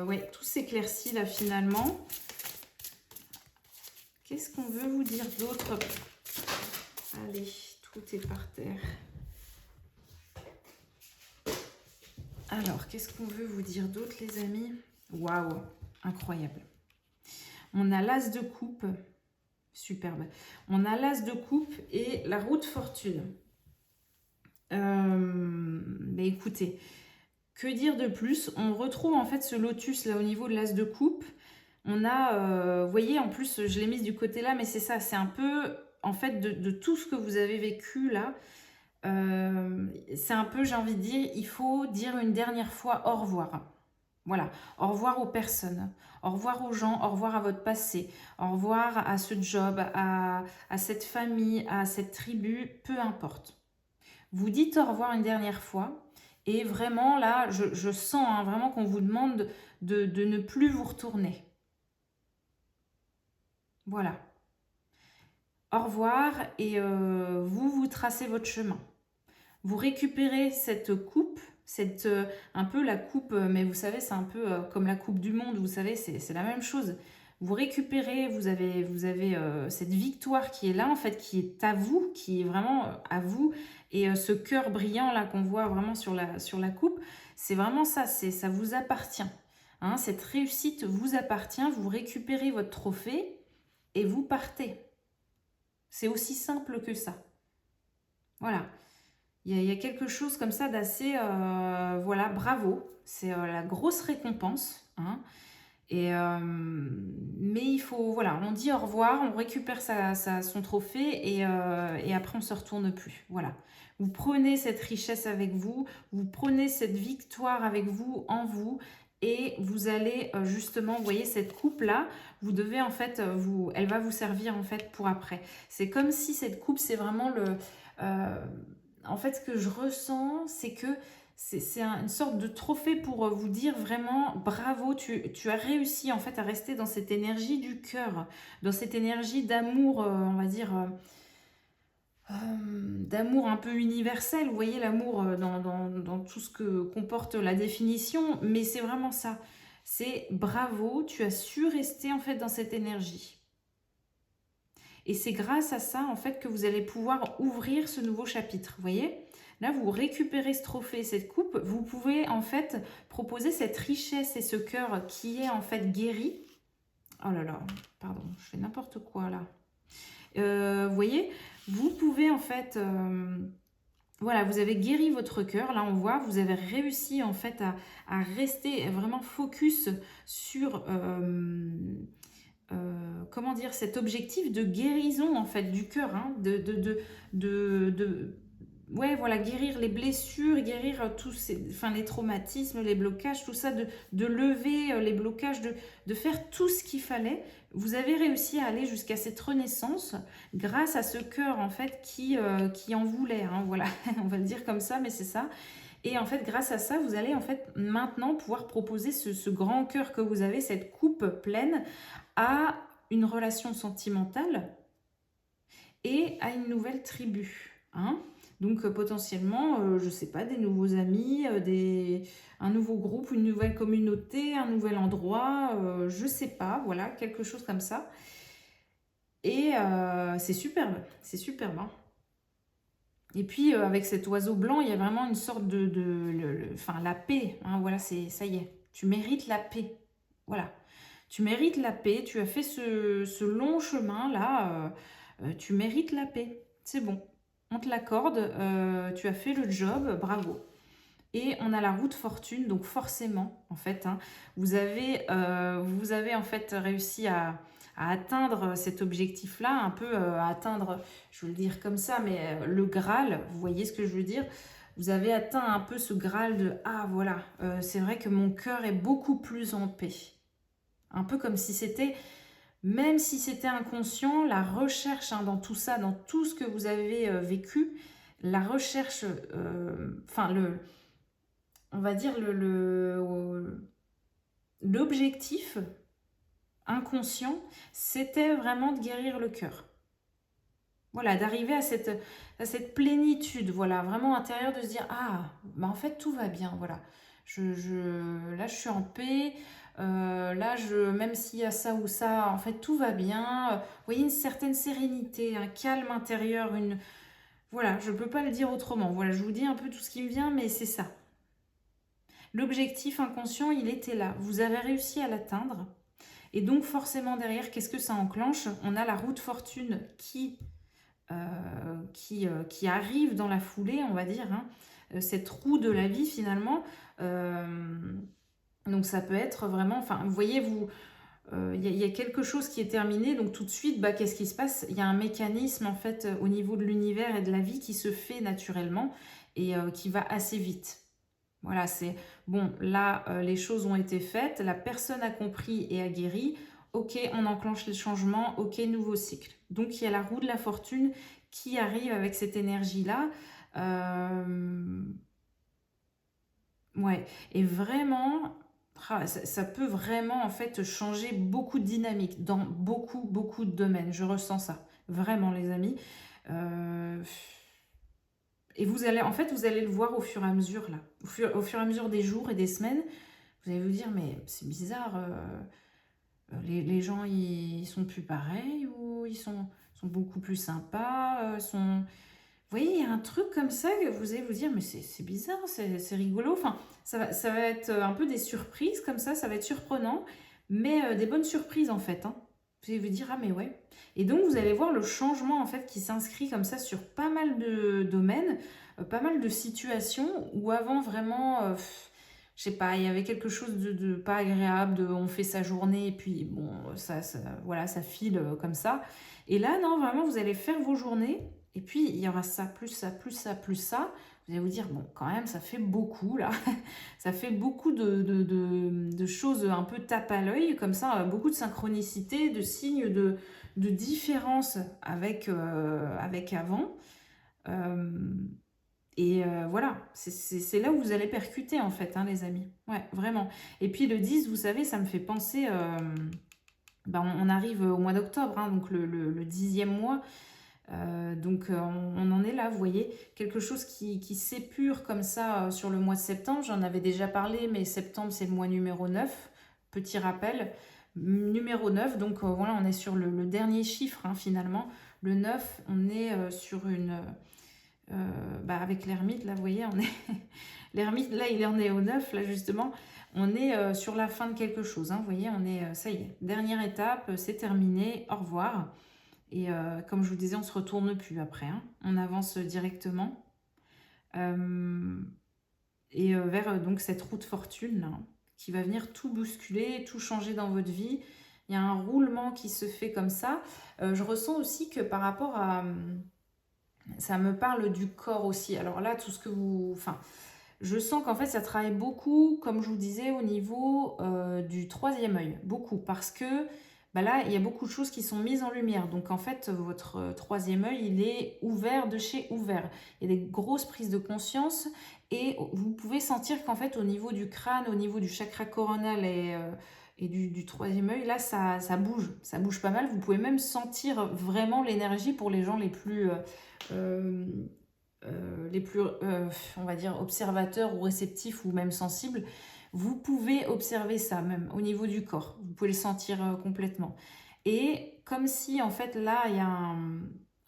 Ouais, tout s'éclaircit là finalement. Qu'est-ce qu'on veut vous dire d'autre? Allez, tout est par terre. Alors, qu'est-ce qu'on veut vous dire d'autre, les amis? Waouh, incroyable. On a l'as de coupe. Superbe. On a l'as de coupe et la roue de fortune. Mais écoutez, que dire de plus? On retrouve en fait ce lotus là au niveau de l'as de coupe. On a, vous voyez, en plus, je l'ai mise du côté là, mais c'est ça, c'est un peu, en fait, de tout ce que vous avez vécu là. C'est un peu, j'ai envie de dire, il faut dire une dernière fois au revoir. Voilà, au revoir aux personnes, au revoir aux gens, au revoir à votre passé, au revoir à ce job, à cette famille, à cette tribu, peu importe. Vous dites au revoir une dernière fois et vraiment là, je sens hein, vraiment qu'on vous demande de ne plus vous retourner. Voilà. Au revoir et vous tracez votre chemin. Vous récupérez cette coupe, un peu la coupe, mais vous savez, c'est un peu comme la coupe du monde, vous savez, c'est la même chose. Vous récupérez, vous avez cette victoire qui est là, en fait, qui est à vous, qui est vraiment à vous. Et ce cœur brillant là qu'on voit vraiment sur la coupe, c'est vraiment ça, ça vous appartient. Hein, cette réussite vous appartient, vous récupérez votre trophée et vous partez. C'est aussi simple que ça. Voilà. Il y a quelque chose comme ça d'assez... voilà, bravo. C'est la grosse récompense. Hein. Mais il faut... Voilà, on dit au revoir, on récupère son trophée et après on ne se retourne plus. Voilà. Vous prenez cette richesse avec vous, vous prenez cette victoire avec vous, en vous, et vous allez justement, vous voyez cette coupe là, vous devez en fait, elle va vous servir en fait pour après. C'est comme si cette coupe, c'est vraiment le... en fait, ce que je ressens, c'est que c'est une sorte de trophée pour vous dire vraiment bravo, tu as réussi en fait à rester dans cette énergie du cœur, dans cette énergie d'amour, on va dire, d'amour un peu universel. Vous voyez l'amour dans tout ce que comporte la définition, mais c'est vraiment ça. C'est bravo, tu as su rester en fait dans cette énergie. Et c'est grâce à ça en fait que vous allez pouvoir ouvrir ce nouveau chapitre, vous voyez ? Là, vous récupérez ce trophée, cette coupe, vous pouvez en fait proposer cette richesse et ce cœur qui est en fait guéri. Oh là là, pardon, je fais n'importe quoi là. Vous voyez, vous pouvez en fait, voilà, vous avez guéri votre cœur, là on voit, vous avez réussi en fait à rester vraiment focus sur comment dire, cet objectif de guérison en fait du cœur, hein, ouais, voilà, guérir les blessures, guérir tous enfin, les traumatismes, les blocages, tout ça, de lever les blocages, de faire tout ce qu'il fallait. Vous avez réussi à aller jusqu'à cette renaissance grâce à ce cœur en fait qui en voulait, hein, voilà, on va le dire comme ça, mais c'est ça. Et en fait, grâce à ça, vous allez en fait maintenant pouvoir proposer ce grand cœur que vous avez, cette coupe pleine, à une relation sentimentale et à une nouvelle tribu. Hein. Donc potentiellement, je ne sais pas, des nouveaux amis, un nouveau groupe, une nouvelle communauté, un nouvel endroit, je ne sais pas, voilà, quelque chose comme ça. Et c'est superbe, c'est superbe. Hein. Et puis avec cet oiseau blanc, il y a vraiment une sorte enfin, la paix. Hein, voilà, ça y est, tu mérites la paix. Voilà, tu mérites la paix. Tu as fait ce long chemin là. Tu mérites la paix. C'est bon, on te l'accorde. Tu as fait le job. Bravo. Et on a la roue de fortune, donc forcément, en fait, hein, vous avez en fait réussi à atteindre cet objectif-là, un peu à atteindre, je veux le dire comme ça, mais le Graal, vous voyez ce que je veux dire? Vous avez atteint un peu ce Graal de ah voilà, c'est vrai que mon cœur est beaucoup plus en paix. Un peu comme si c'était, même si c'était inconscient, la recherche hein, dans tout ça, dans tout ce que vous avez vécu, la recherche, enfin on va dire l'objectif inconscient, c'était vraiment de guérir le cœur. Voilà, d'arriver à cette plénitude, voilà, vraiment intérieure, de se dire ah, bah en fait tout va bien, voilà. Là je suis en paix, là même s'il y a ça ou ça, en fait tout va bien. Vous voyez une certaine sérénité, un calme intérieur, voilà, je peux pas le dire autrement. Voilà, je vous dis un peu tout ce qui me vient, mais c'est ça. L'objectif inconscient, il était là. Vous avez réussi à l'atteindre. Et donc forcément derrière, qu'est-ce que ça enclenche? On a la roue de fortune qui arrive dans la foulée, on va dire. Hein. Cette roue de la vie finalement. Donc ça peut être vraiment... Enfin, vous voyez, il y a quelque chose qui est terminé, donc tout de suite, bah, qu'est-ce qui se passe? Il y a un mécanisme en fait au niveau de l'univers et de la vie qui se fait naturellement et qui va assez vite. Voilà, c'est bon, là, les choses ont été faites, la personne a compris et a guéri. Ok, on enclenche les changements, ok, nouveau cycle. Donc, il y a la roue de la fortune qui arrive avec cette énergie-là. Ouais, et vraiment, ça peut vraiment, en fait, changer beaucoup de dynamique dans beaucoup, beaucoup de domaines. Je ressens ça, vraiment, les amis. Euh, Et vous allez, en fait, vous allez le voir au fur et à mesure, là. Au fur et à mesure des jours et des semaines, vous allez vous dire, mais c'est bizarre, les gens, ils sont plus pareils ou sont beaucoup plus sympas, sont... Vous voyez, il y a un truc comme ça que vous allez vous dire, mais c'est bizarre, c'est rigolo. Enfin, ça va être un peu des surprises comme ça va être surprenant, mais des bonnes surprises en fait. Hein. Vous allez vous dire, ah mais ouais. Et donc, vous allez voir le changement en fait qui s'inscrit comme ça sur pas mal de domaines, pas mal de situations où avant vraiment, je sais pas, il y avait quelque chose de pas agréable, on fait sa journée et puis bon, voilà, ça file comme ça. Et là, non, vraiment, vous allez faire vos journées. Et puis, il y aura ça, plus ça, plus ça, plus ça. Vous allez vous dire, bon, quand même, ça fait beaucoup, là. Ça fait beaucoup de choses un peu tape à l'œil, comme ça, beaucoup de synchronicité, de signes de différence avec avant. Voilà, c'est là où vous allez percuter, en fait, hein, les amis. Ouais, vraiment. Et puis, le 10, vous savez, ça me fait penser... on arrive au mois d'octobre, hein, donc le 10e mois. On en est là, vous voyez, quelque chose qui s'épure comme ça sur le mois de septembre. J'en avais déjà parlé, mais septembre, c'est le mois numéro 9. Petit rappel, numéro 9. Donc voilà, on est sur le dernier chiffre hein, finalement. Le 9, on est sur avec l'ermite, là, vous voyez, on est... l'ermite, là, il en est au 9, là, justement. On est sur la fin de quelque chose, hein, vous voyez, on est... ça y est, dernière étape, c'est terminé, au revoir. Et comme je vous disais, on ne se retourne plus après. Hein. On avance directement. Vers donc cette roue de fortune là, qui va venir tout bousculer, tout changer dans votre vie. Il y a un roulement qui se fait comme ça. Je ressens aussi que par rapport à... Ça me parle du corps aussi. Alors là, tout ce que vous... Enfin, je sens qu'en fait, ça travaille beaucoup, comme je vous disais, au niveau du troisième œil. Beaucoup, parce que bah là, il y a beaucoup de choses qui sont mises en lumière. Donc en fait, votre troisième œil, il est ouvert de chez ouvert. Il y a des grosses prises de conscience et vous pouvez sentir qu'en fait, au niveau du crâne, au niveau du chakra coronal et du troisième œil, là, ça bouge. Ça bouge pas mal. Vous pouvez même sentir vraiment l'énergie pour les gens euh, les plus, on va dire, observateurs ou réceptifs ou même sensibles, vous pouvez observer ça même au niveau du corps. Vous pouvez le sentir complètement. Et comme si, en fait, là, il y a un...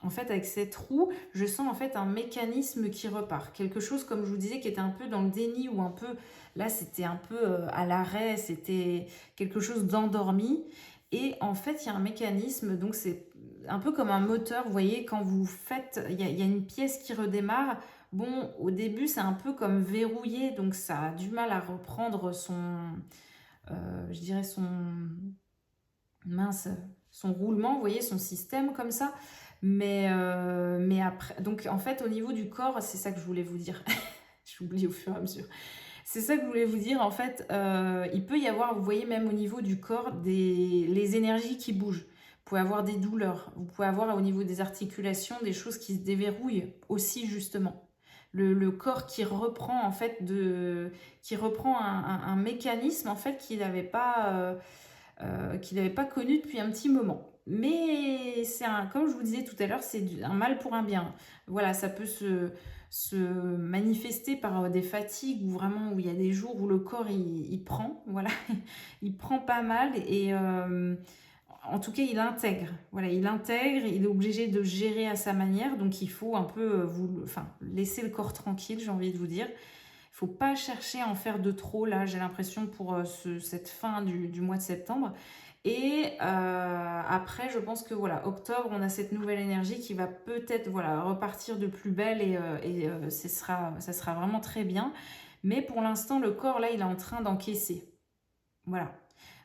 En fait, avec cette roue, je sens en fait un mécanisme qui repart. Quelque chose, comme je vous disais, qui était un peu dans le déni ou un peu... Là, c'était un peu à l'arrêt, c'était quelque chose d'endormi. Et en fait, il y a un mécanisme, donc c'est un peu comme un moteur, vous voyez, quand vous faites, il y a une pièce qui redémarre. Bon, au début, c'est un peu comme verrouillé, donc ça a du mal à reprendre je dirais mince, son roulement, vous voyez, son système comme ça. Mais après, donc en fait, au niveau du corps, c'est ça que je voulais vous dire. J'oublie au fur et à mesure. C'est ça que je voulais vous dire, en fait, il peut y avoir, vous voyez, même au niveau du corps, les énergies qui bougent. Vous pouvez avoir des douleurs, vous pouvez avoir au niveau des articulations des choses qui se déverrouillent aussi, justement. Le corps qui reprend, en fait, qui reprend un mécanisme, en fait, qu'il n'avait pas connu depuis un petit moment. Mais c'est comme je vous disais tout à l'heure, c'est un mal pour un bien. Voilà, ça peut se manifester par des fatigues ou vraiment où il y a des jours où le corps il prend, voilà, il prend pas mal et en tout cas il intègre, voilà, il intègre, il est obligé de gérer à sa manière, donc il faut un peu enfin, laisser le corps tranquille, j'ai envie de vous dire. Il faut pas chercher à en faire de trop, là, j'ai l'impression, pour cette fin du mois de septembre. Et après, je pense que voilà, octobre, on a cette nouvelle énergie qui va peut-être voilà, repartir de plus belle et ça sera vraiment très bien. Mais pour l'instant, le corps, là, il est en train d'encaisser. Voilà.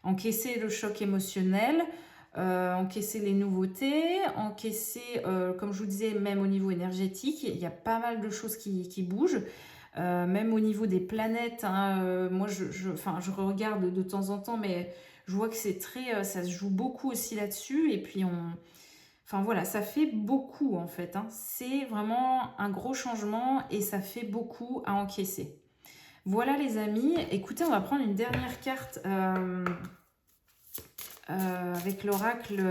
Encaisser le choc émotionnel, encaisser les nouveautés, encaisser, comme je vous disais, même au niveau énergétique, il y a pas mal de choses qui bougent. Même au niveau des planètes, hein, moi enfin, je regarde de temps en temps, mais je vois que c'est très, ça se joue beaucoup aussi là-dessus. Et puis enfin voilà, ça fait beaucoup en fait. Hein. C'est vraiment un gros changement et ça fait beaucoup à encaisser. Voilà les amis. Écoutez, on va prendre une dernière carte avec l'oracle.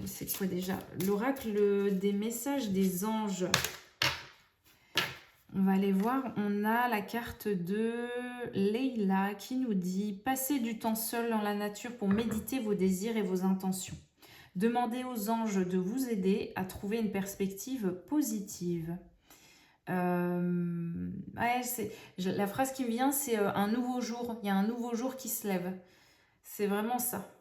C'est quoi déjà? L'oracle des messages des anges. On va aller voir, on a la carte de Leila qui nous dit « Passez du temps seul dans la nature pour méditer vos désirs et vos intentions. Demandez aux anges de vous aider à trouver une perspective positive. » la phrase qui me vient, c'est un nouveau jour. Il y a un nouveau jour qui se lève. C'est vraiment ça.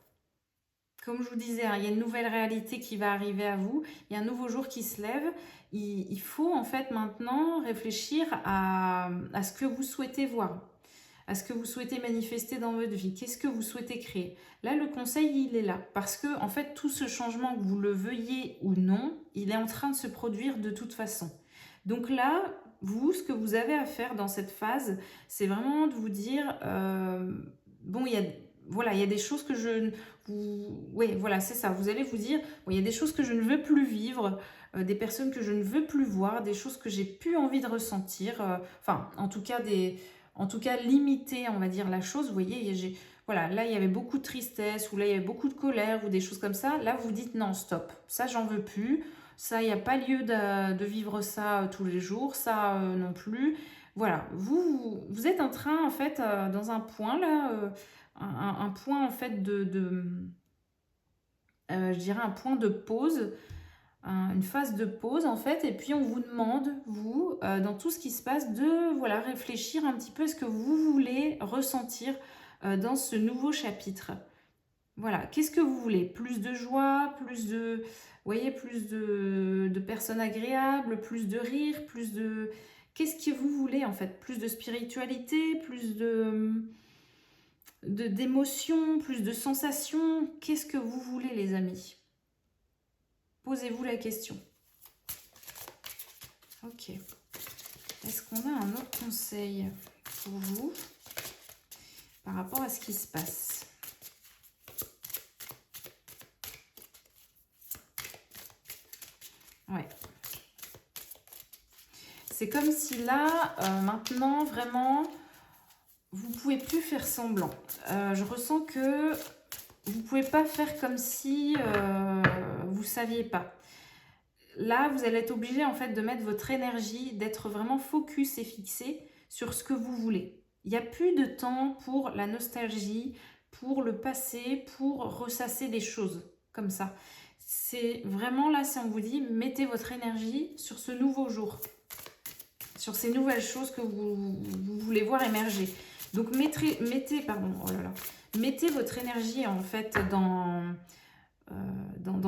Comme je vous disais, hein, il y a une nouvelle réalité qui va arriver à vous. Il y a un nouveau jour qui se lève. Il faut en fait maintenant réfléchir à ce que vous souhaitez voir, à ce que vous souhaitez manifester dans votre vie. Qu'est-ce que vous souhaitez créer? Là, le conseil, il est là. Parce que en fait, tout ce changement, que vous le veuillez ou non, il est en train de se produire de toute façon. Donc là, vous, ce que vous avez à faire dans cette phase, c'est vraiment de vous dire, bon, voilà, il y a des choses que oui, voilà, c'est ça. Vous allez vous dire, bon, il y a des choses que je ne veux plus vivre, des personnes que je ne veux plus voir, des choses que j'ai plus envie de ressentir. Enfin, en tout cas, limiter, on va dire, la chose. Vous voyez, voilà, là, il y avait beaucoup de tristesse, ou là, il y avait beaucoup de colère, ou des choses comme ça. Là, vous dites non, stop, ça, j'en veux plus. Ça, il n'y a pas lieu de vivre ça tous les jours, ça non plus. Voilà, vous êtes en train, en fait, dans un point, là, un point, en fait, je dirais un point de pause, une phase de pause, en fait, et puis on vous demande, vous, dans tout ce qui se passe, de voilà, réfléchir un petit peu à ce que vous voulez ressentir dans ce nouveau chapitre. Voilà, qu'est-ce que vous voulez? Plus de joie, plus de, vous voyez, plus de personnes agréables, plus de rire, plus de... Qu'est-ce que vous voulez en fait? Plus de spiritualité, plus de... d'émotions, plus de sensations. Qu'est-ce que vous voulez, les amis? Posez-vous la question. Ok. Est-ce qu'on a un autre conseil pour vous par rapport à ce qui se passe? Ouais. C'est comme si là, maintenant, vraiment, vous ne pouvez plus faire semblant. Je ressens que vous ne pouvez pas faire comme si vous ne saviez pas. Là, vous allez être obligé en fait de mettre votre énergie, d'être vraiment focus et fixé sur ce que vous voulez. Il n'y a plus de temps pour la nostalgie, pour le passé, pour ressasser des choses comme ça. C'est vraiment là, si on vous dit, mettez votre énergie sur ce nouveau jour, sur ces nouvelles choses que vous voulez voir émerger. Donc mettez votre énergie en fait dans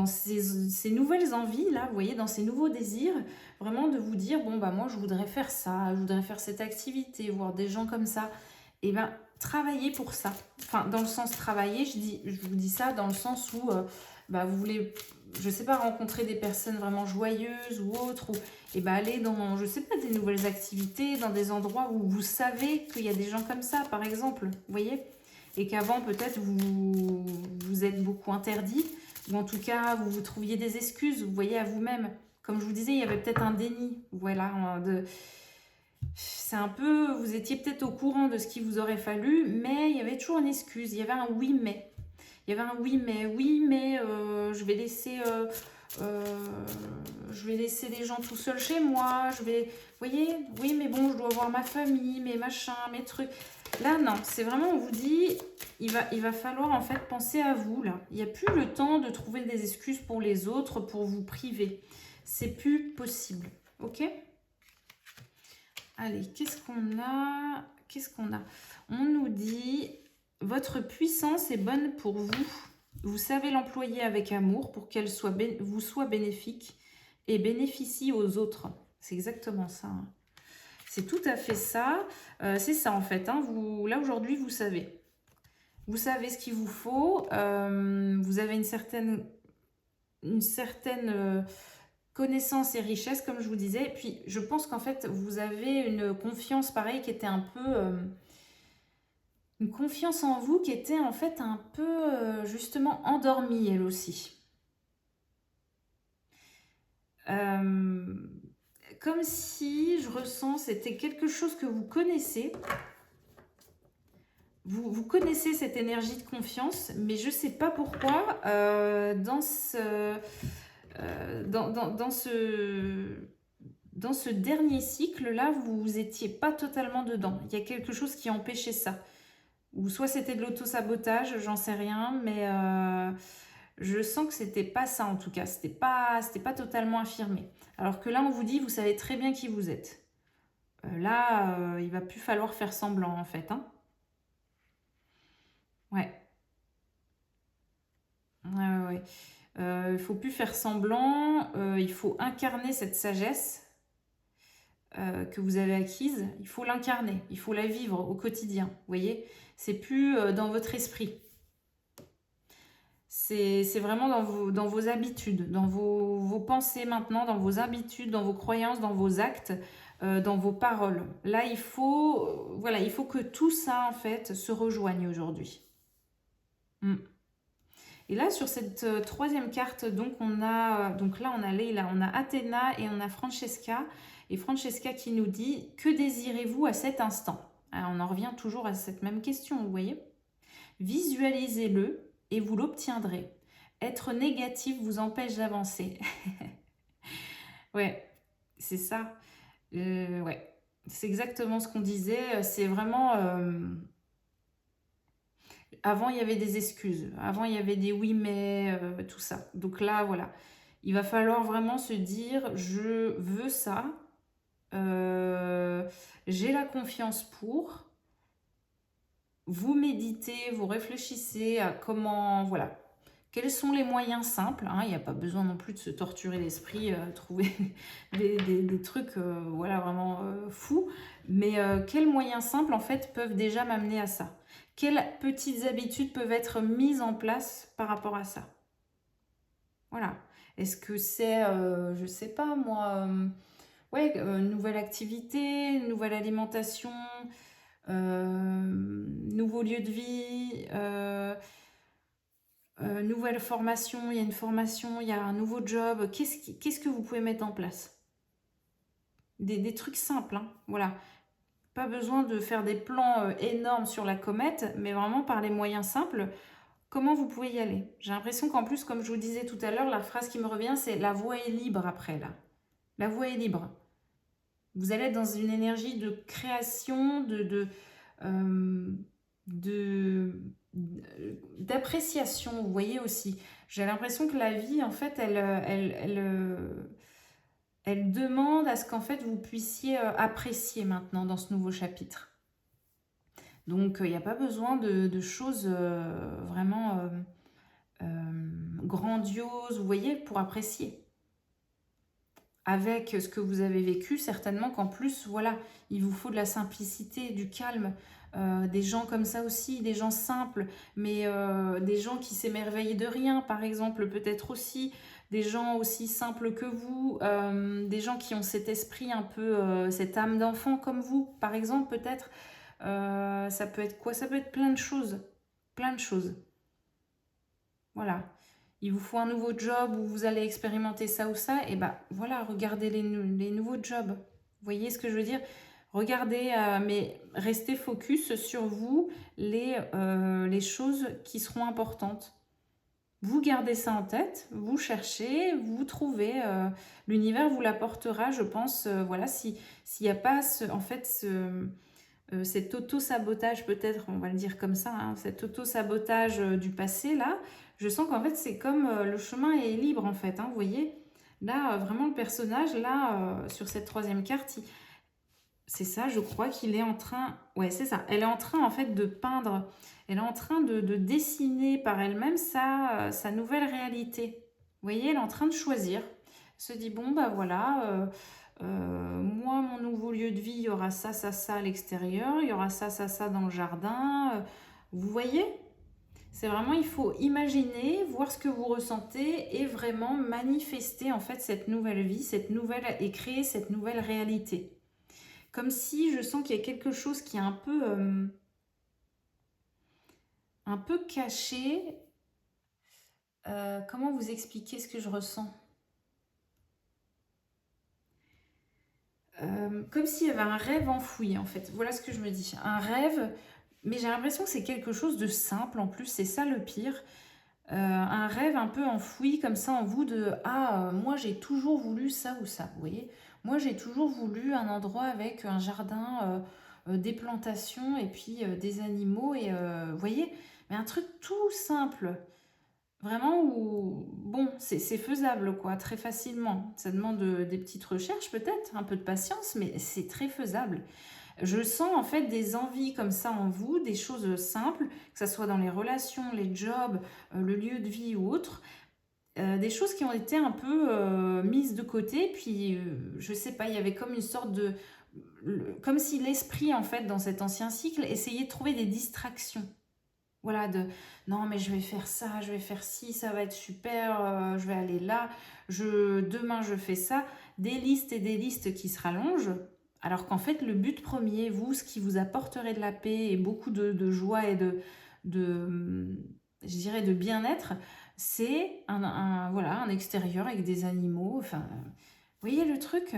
ces nouvelles envies là, vous voyez, dans ces nouveaux désirs, vraiment de vous dire bon bah moi je voudrais faire ça, je voudrais faire cette activité, voir des gens comme ça. Et ben travaillez pour ça. Enfin dans le sens travailler, je vous dis ça dans le sens où bah, vous voulez, je sais pas, rencontrer des personnes vraiment joyeuses ou autres, ou et ben aller dans, je sais pas, des nouvelles activités, dans des endroits où vous savez qu'il y a des gens comme ça, par exemple, vous voyez, et qu'avant peut-être vous êtes beaucoup interdit, ou en tout cas vous vous trouviez des excuses, vous voyez, à vous-même. Comme je vous disais, il y avait peut-être un déni, voilà, c'est un peu, vous étiez peut-être au courant de ce qu'il vous aurait fallu, mais il y avait toujours une excuse, il y avait un oui mais. Il y avait un oui mais je vais laisser les gens tout seuls chez moi, vous voyez, oui mais bon, je dois voir ma famille, mes machins, mes trucs. Là non, c'est vraiment, on vous dit, il va falloir en fait penser à vous là. Il n'y a plus le temps de trouver des excuses pour les autres, pour vous priver. C'est plus possible, ok? Allez, qu'est-ce qu'on a? On nous dit, votre puissance est bonne pour vous. Vous savez l'employer avec amour pour qu'elle vous soit bénéfique et bénéficie aux autres. C'est exactement ça. Hein. C'est tout à fait ça. C'est ça en fait. Hein. Là aujourd'hui, vous savez. Vous savez ce qu'il vous faut. Vous avez une certaine connaissance et richesse, comme je vous disais. Et puis, je pense qu'en fait, vous avez une confiance, pareil, qui était un peu... une confiance en vous qui était en fait un peu, justement, endormie, elle aussi. Comme si, je ressens, c'était quelque chose que vous connaissez. Vous connaissez cette énergie de confiance, mais je ne sais pas pourquoi, dans ce dernier cycle-là, vous n'étiez pas totalement dedans. Il y a quelque chose qui empêchait ça. Ou soit c'était de l'auto-sabotage, j'en sais rien, mais je sens que c'était pas ça en tout cas. C'était pas totalement affirmé. Alors que là, on vous dit, vous savez très bien qui vous êtes. Là, il va plus falloir faire semblant en fait. Hein. Ouais. Ouais. Il ne faut plus faire semblant, il faut incarner cette sagesse que vous avez acquise, il faut l'incarner, il faut la vivre au quotidien, vous voyez, c'est plus dans votre esprit, c'est vraiment dans vos habitudes, dans vos pensées maintenant, dans vos habitudes, dans vos croyances, dans vos actes, dans vos paroles. Là, il faut que tout ça, en fait, se rejoigne aujourd'hui. Et là, sur cette troisième carte, donc là, on a Leila, on a Athéna et on a Francesca. Et Francesca qui nous dit, que désirez-vous à cet instant? Alors, on en revient toujours à cette même question, vous voyez. Visualisez-le et vous l'obtiendrez. Être négatif vous empêche d'avancer. Ouais, c'est ça. Ouais, c'est exactement ce qu'on disait. C'est vraiment... Avant, il y avait des excuses. Avant, il y avait des oui, mais, tout ça. Donc là, voilà. Il va falloir vraiment se dire, je veux ça. J'ai la confiance pour. Vous méditez, vous réfléchissez à comment, voilà. Quels sont les moyens simples, hein, il n'y a pas besoin non plus de se torturer l'esprit, trouver des trucs voilà, vraiment fous. Mais quels moyens simples, en fait, peuvent déjà m'amener à ça? Quelles petites habitudes peuvent être mises en place par rapport à ça? Voilà. Est-ce que c'est, je sais pas moi, ouais, nouvelle activité, nouvelle alimentation, nouveau lieu de vie, nouvelle formation, il y a une formation, il y a un nouveau job. Qu'est-ce que vous pouvez mettre en place? Des trucs simples, hein, voilà. Pas besoin de faire des plans énormes sur la comète, mais vraiment par les moyens simples. Comment vous pouvez y aller? J'ai l'impression qu'en plus, comme je vous disais tout à l'heure, la phrase qui me revient, c'est la voie est libre après, là. La voie est libre. Vous allez être dans une énergie de création, euh, de- d'appréciation, vous voyez aussi. J'ai l'impression que la vie, en fait, elle demande à ce qu'en fait vous puissiez apprécier maintenant dans ce nouveau chapitre. Donc, il n'y a pas besoin de choses vraiment grandioses, vous voyez, pour apprécier. Avec ce que vous avez vécu, certainement qu'en plus, voilà, il vous faut de la simplicité, du calme, des gens comme ça aussi, des gens simples, mais des gens qui s'émerveillent de rien, par exemple, peut-être aussi, des gens aussi simples que vous, des gens qui ont cet esprit un peu, cette âme d'enfant comme vous, par exemple, peut-être. Ça peut être quoi? Ça peut être plein de choses, plein de choses. Voilà. Il vous faut un nouveau job où vous allez expérimenter ça ou ça, et ben voilà, regardez les nouveaux jobs. Vous voyez ce que je veux dire? Regardez, mais restez focus sur vous, les choses qui seront importantes. Vous gardez ça en tête, vous cherchez, vous trouvez, l'univers vous l'apportera, je pense, voilà, s'il n'y a pas en fait cet auto-sabotage, peut-être, on va le dire comme ça, hein, cet auto-sabotage du passé, là, je sens qu'en fait, c'est comme le chemin est libre, en fait, hein, vous voyez. Là, vraiment, le personnage, là, sur cette troisième carte, c'est ça, je crois qu'il est en train... Ouais, c'est ça. Elle est en train, en fait, de peindre. Elle est en train de dessiner par elle-même sa nouvelle réalité. Vous voyez, elle est en train de choisir. Elle se dit, bon, bah voilà, moi, mon nouveau lieu de vie, il y aura ça, ça, ça à l'extérieur. Il y aura ça, ça, ça dans le jardin. Vous voyez? C'est vraiment, il faut imaginer, voir ce que vous ressentez et vraiment manifester, en fait, cette nouvelle vie, et créer cette nouvelle réalité. Comme si je sens qu'il y a quelque chose qui est un peu caché. Comment vous expliquer ce que je ressens? Comme s'il y avait un rêve enfoui, en fait. Voilà ce que je me dis. Un rêve, mais j'ai l'impression que c'est quelque chose de simple, en plus, c'est ça le pire. Un rêve un peu enfoui comme ça en vous de ah moi j'ai toujours voulu ça ou ça, vous voyez, moi j'ai toujours voulu un endroit avec un jardin, des plantations et puis des animaux et vous voyez, mais un truc tout simple, vraiment où bon c'est faisable quoi, très facilement, ça demande des petites recherches peut-être, un peu de patience, mais c'est très faisable. Je sens en fait des envies comme ça en vous, des choses simples, que ce soit dans les relations, les jobs, le lieu de vie ou autre, des choses qui ont été un peu mises de côté, puis je sais pas, il y avait comme une sorte de... Comme si l'esprit en fait dans cet ancien cycle essayait de trouver des distractions. Voilà, de non mais je vais faire ça, je vais faire ci, ça va être super, je vais aller là, demain je fais ça, des listes et des listes qui se rallongent, alors qu'en fait le but premier, vous, ce qui vous apporterait de la paix et beaucoup de joie et de je dirais de bien-être, c'est voilà, un extérieur avec des animaux, enfin, vous voyez le truc?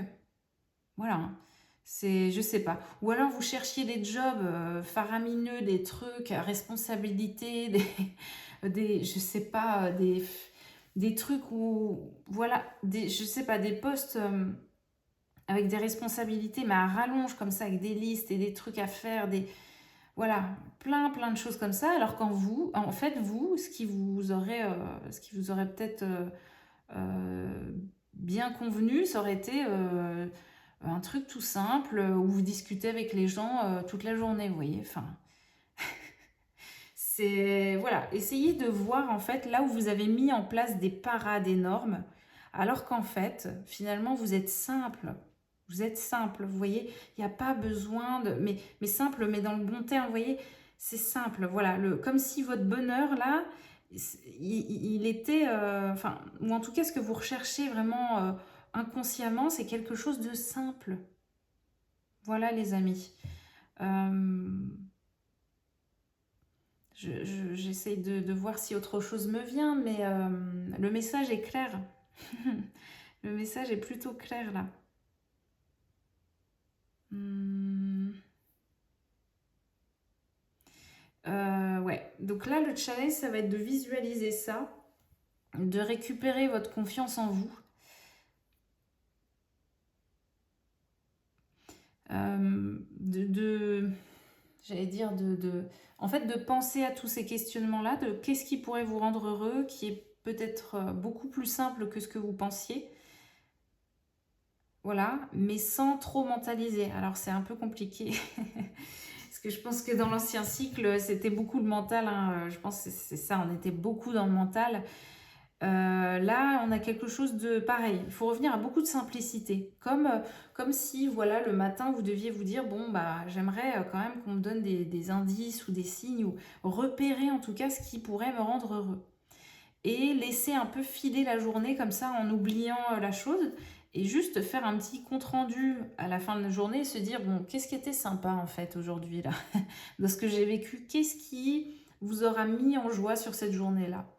Voilà, hein. C'est, je sais pas. Ou alors vous cherchiez des jobs faramineux, des trucs à responsabilité, je sais pas, des trucs où, voilà, je sais pas, des postes avec des responsabilités, mais à rallonge comme ça, avec des listes et des trucs à faire, voilà, plein de choses comme ça. Alors qu'en vous, en fait, vous, ce qui vous aurait peut-être euh, bien convenu, ça aurait été un truc tout simple où vous discutez avec les gens toute la journée, vous voyez. Enfin, c'est voilà, essayez de voir en fait là où vous avez mis en place des parades énormes, alors qu'en fait, finalement, vous êtes simple. Vous êtes simple, vous voyez, il n'y a pas besoin de... Mais simple, mais dans le bon terme, vous voyez, c'est simple, voilà, comme si votre bonheur là, il était, enfin, ou en tout cas ce que vous recherchez vraiment inconsciemment, c'est quelque chose de simple. Voilà les amis. Euh, J'essaye de voir si autre chose me vient, mais le message est clair. Le message est plutôt clair là. Hmm. Ouais, donc là le challenge ça va être de visualiser ça, de récupérer votre confiance en vous, j'allais dire en fait de penser à tous ces questionnements là, de qu'est-ce qui pourrait vous rendre heureux, qui est peut-être beaucoup plus simple que ce que vous pensiez. Voilà, mais sans trop mentaliser. Alors c'est un peu compliqué. Parce que je pense que dans l'ancien cycle, c'était beaucoup le mental, hein. Je pense que c'est ça, on était beaucoup dans le mental. Là, on a quelque chose de pareil. Il faut revenir à beaucoup de simplicité. Comme si, voilà, le matin, vous deviez vous dire, bon, bah, j'aimerais quand même qu'on me donne des indices ou des signes, ou repérer en tout cas ce qui pourrait me rendre heureux. Et laisser un peu filer la journée comme ça en oubliant la chose. Et juste faire un petit compte-rendu à la fin de la journée et se dire, bon, qu'est-ce qui était sympa en fait aujourd'hui là, dans ce que j'ai vécu, qu'est-ce qui vous aura mis en joie sur cette journée-là.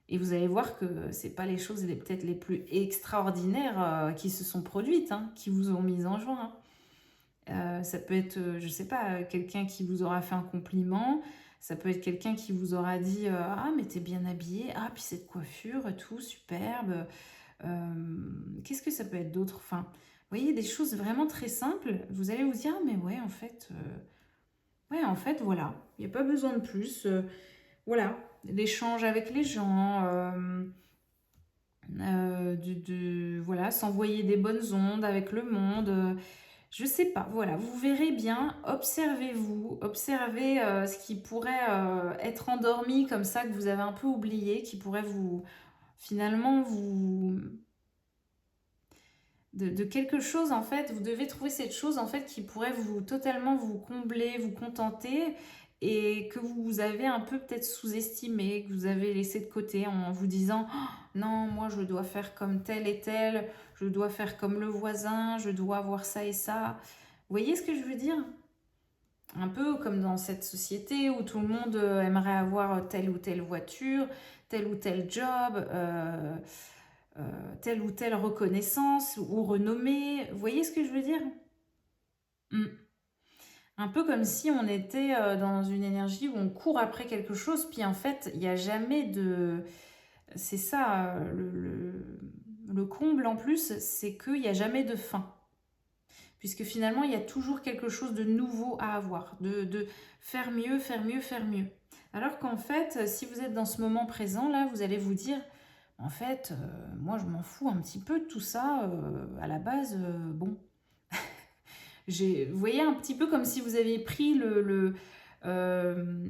Et vous allez voir que c'est pas les choses peut-être les plus extraordinaires qui se sont produites, hein, qui vous ont mis en joie, hein. Ça peut être, je sais pas, quelqu'un qui vous aura fait un compliment, ça peut être quelqu'un qui vous aura dit ah mais t'es bien habillé, ah puis cette coiffure et tout, superbe. Qu'est-ce que ça peut être d'autre? Enfin, vous voyez, des choses vraiment très simples, vous allez vous dire ah mais ouais en fait voilà, il n'y a pas besoin de plus. Voilà, l'échange avec les gens, voilà, s'envoyer des bonnes ondes avec le monde. Je sais pas, voilà, vous verrez bien, observez-vous, observez ce qui pourrait être endormi comme ça, que vous avez un peu oublié, qui pourrait finalement, de quelque chose en fait, vous devez trouver cette chose en fait qui pourrait totalement vous combler, vous contenter et que vous avez un peu peut-être sous-estimé, que vous avez laissé de côté en vous disant oh, non, moi je dois faire comme tel et tel, je dois faire comme le voisin, je dois avoir ça et ça. Vous voyez ce que je veux dire? Un peu comme dans cette société où tout le monde aimerait avoir telle ou telle voiture, tel ou tel job, telle ou telle reconnaissance ou renommée. Vous voyez ce que je veux dire? Mm. Un peu comme si on était dans une énergie où on court après quelque chose, puis en fait, il n'y a jamais de... C'est ça, le comble en plus, c'est qu'il n'y a jamais de fin. Puisque finalement, il y a toujours quelque chose de nouveau à avoir, de faire mieux, faire mieux, faire mieux. Alors qu'en fait, si vous êtes dans ce moment présent, là, vous allez vous dire, en fait, moi, je m'en fous un petit peu de tout ça. À la base, bon, vous voyez, un petit peu comme si vous aviez pris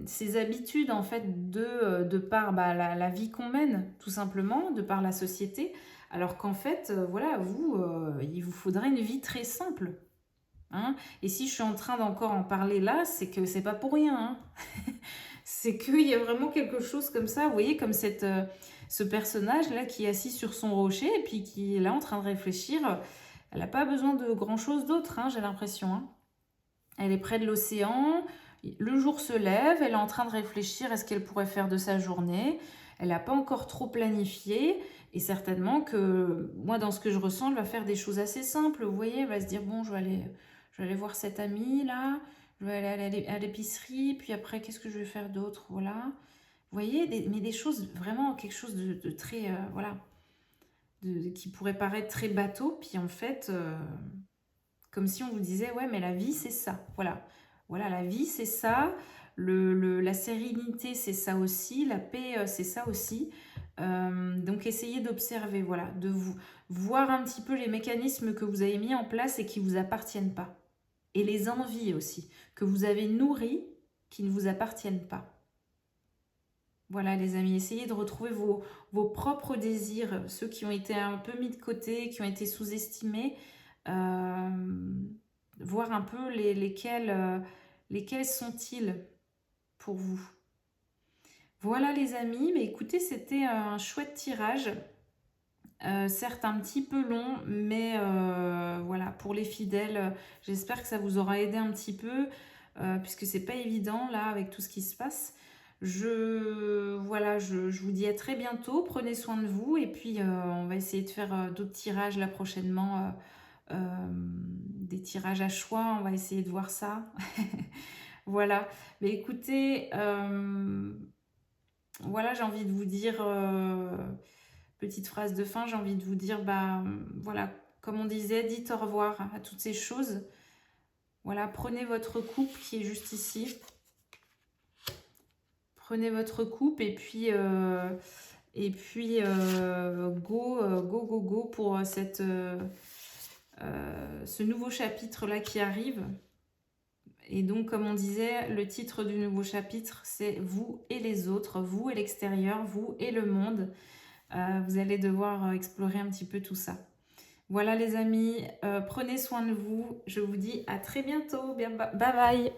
ces habitudes, en fait, de par bah, la vie qu'on mène, tout simplement, de par la société, alors qu'en fait, voilà, il vous faudrait une vie très simple. Hein. Et si je suis en train d'encore en parler là, c'est que c'est pas pour rien. Hein. C'est qu'il y a vraiment quelque chose comme ça, vous voyez, comme ce personnage-là qui est assis sur son rocher et puis qui est là en train de réfléchir. Elle n'a pas besoin de grand-chose d'autre, hein, j'ai l'impression. Hein. Elle est près de l'océan, le jour se lève, elle est en train de réfléchir à ce qu'elle pourrait faire de sa journée. Elle n'a pas encore trop planifié et certainement que moi, dans ce que je ressens, elle va faire des choses assez simples. Vous voyez, elle va se dire, bon, je vais aller voir cette amie là, je vais aller à l'épicerie, puis après, qu'est-ce que je vais faire d'autre? Voilà. Vous voyez, mais des choses, vraiment quelque chose de très, voilà, qui pourrait paraître très bateau, puis en fait, comme si on vous disait, ouais, mais la vie, c'est ça. Voilà, voilà, la vie, c'est ça. La sérénité, c'est ça aussi. La paix, c'est ça aussi. Donc, essayez d'observer, voilà, de vous voir un petit peu les mécanismes que vous avez mis en place et qui ne vous appartiennent pas. Et les envies aussi, que vous avez nourries, qui ne vous appartiennent pas. Voilà les amis, essayez de retrouver vos propres désirs, ceux qui ont été un peu mis de côté, qui ont été sous-estimés, voir un peu lesquels sont-ils. pour vous. Voilà les amis, mais écoutez, c'était un chouette tirage. Certes un petit peu long, mais voilà, pour les fidèles, j'espère que ça vous aura aidé un petit peu, puisque c'est pas évident là avec tout ce qui se passe. Voilà, je vous dis à très bientôt, prenez soin de vous et puis on va essayer de faire d'autres tirages là prochainement, des tirages à choix, on va essayer de voir ça. Voilà, mais écoutez, voilà, j'ai envie de vous dire, petite phrase de fin, j'ai envie de vous dire, bah voilà, comme on disait, dites au revoir à toutes ces choses. Voilà, prenez votre coupe qui est juste ici. Prenez votre coupe et puis, go pour ce nouveau chapitre-là qui arrive. Et donc, comme on disait, le titre du nouveau chapitre, c'est « Vous et les autres », vous et l'extérieur, vous et le monde. Vous allez devoir explorer un petit peu tout ça. Voilà les amis, prenez soin de vous. Je vous dis à très bientôt. Bye bye.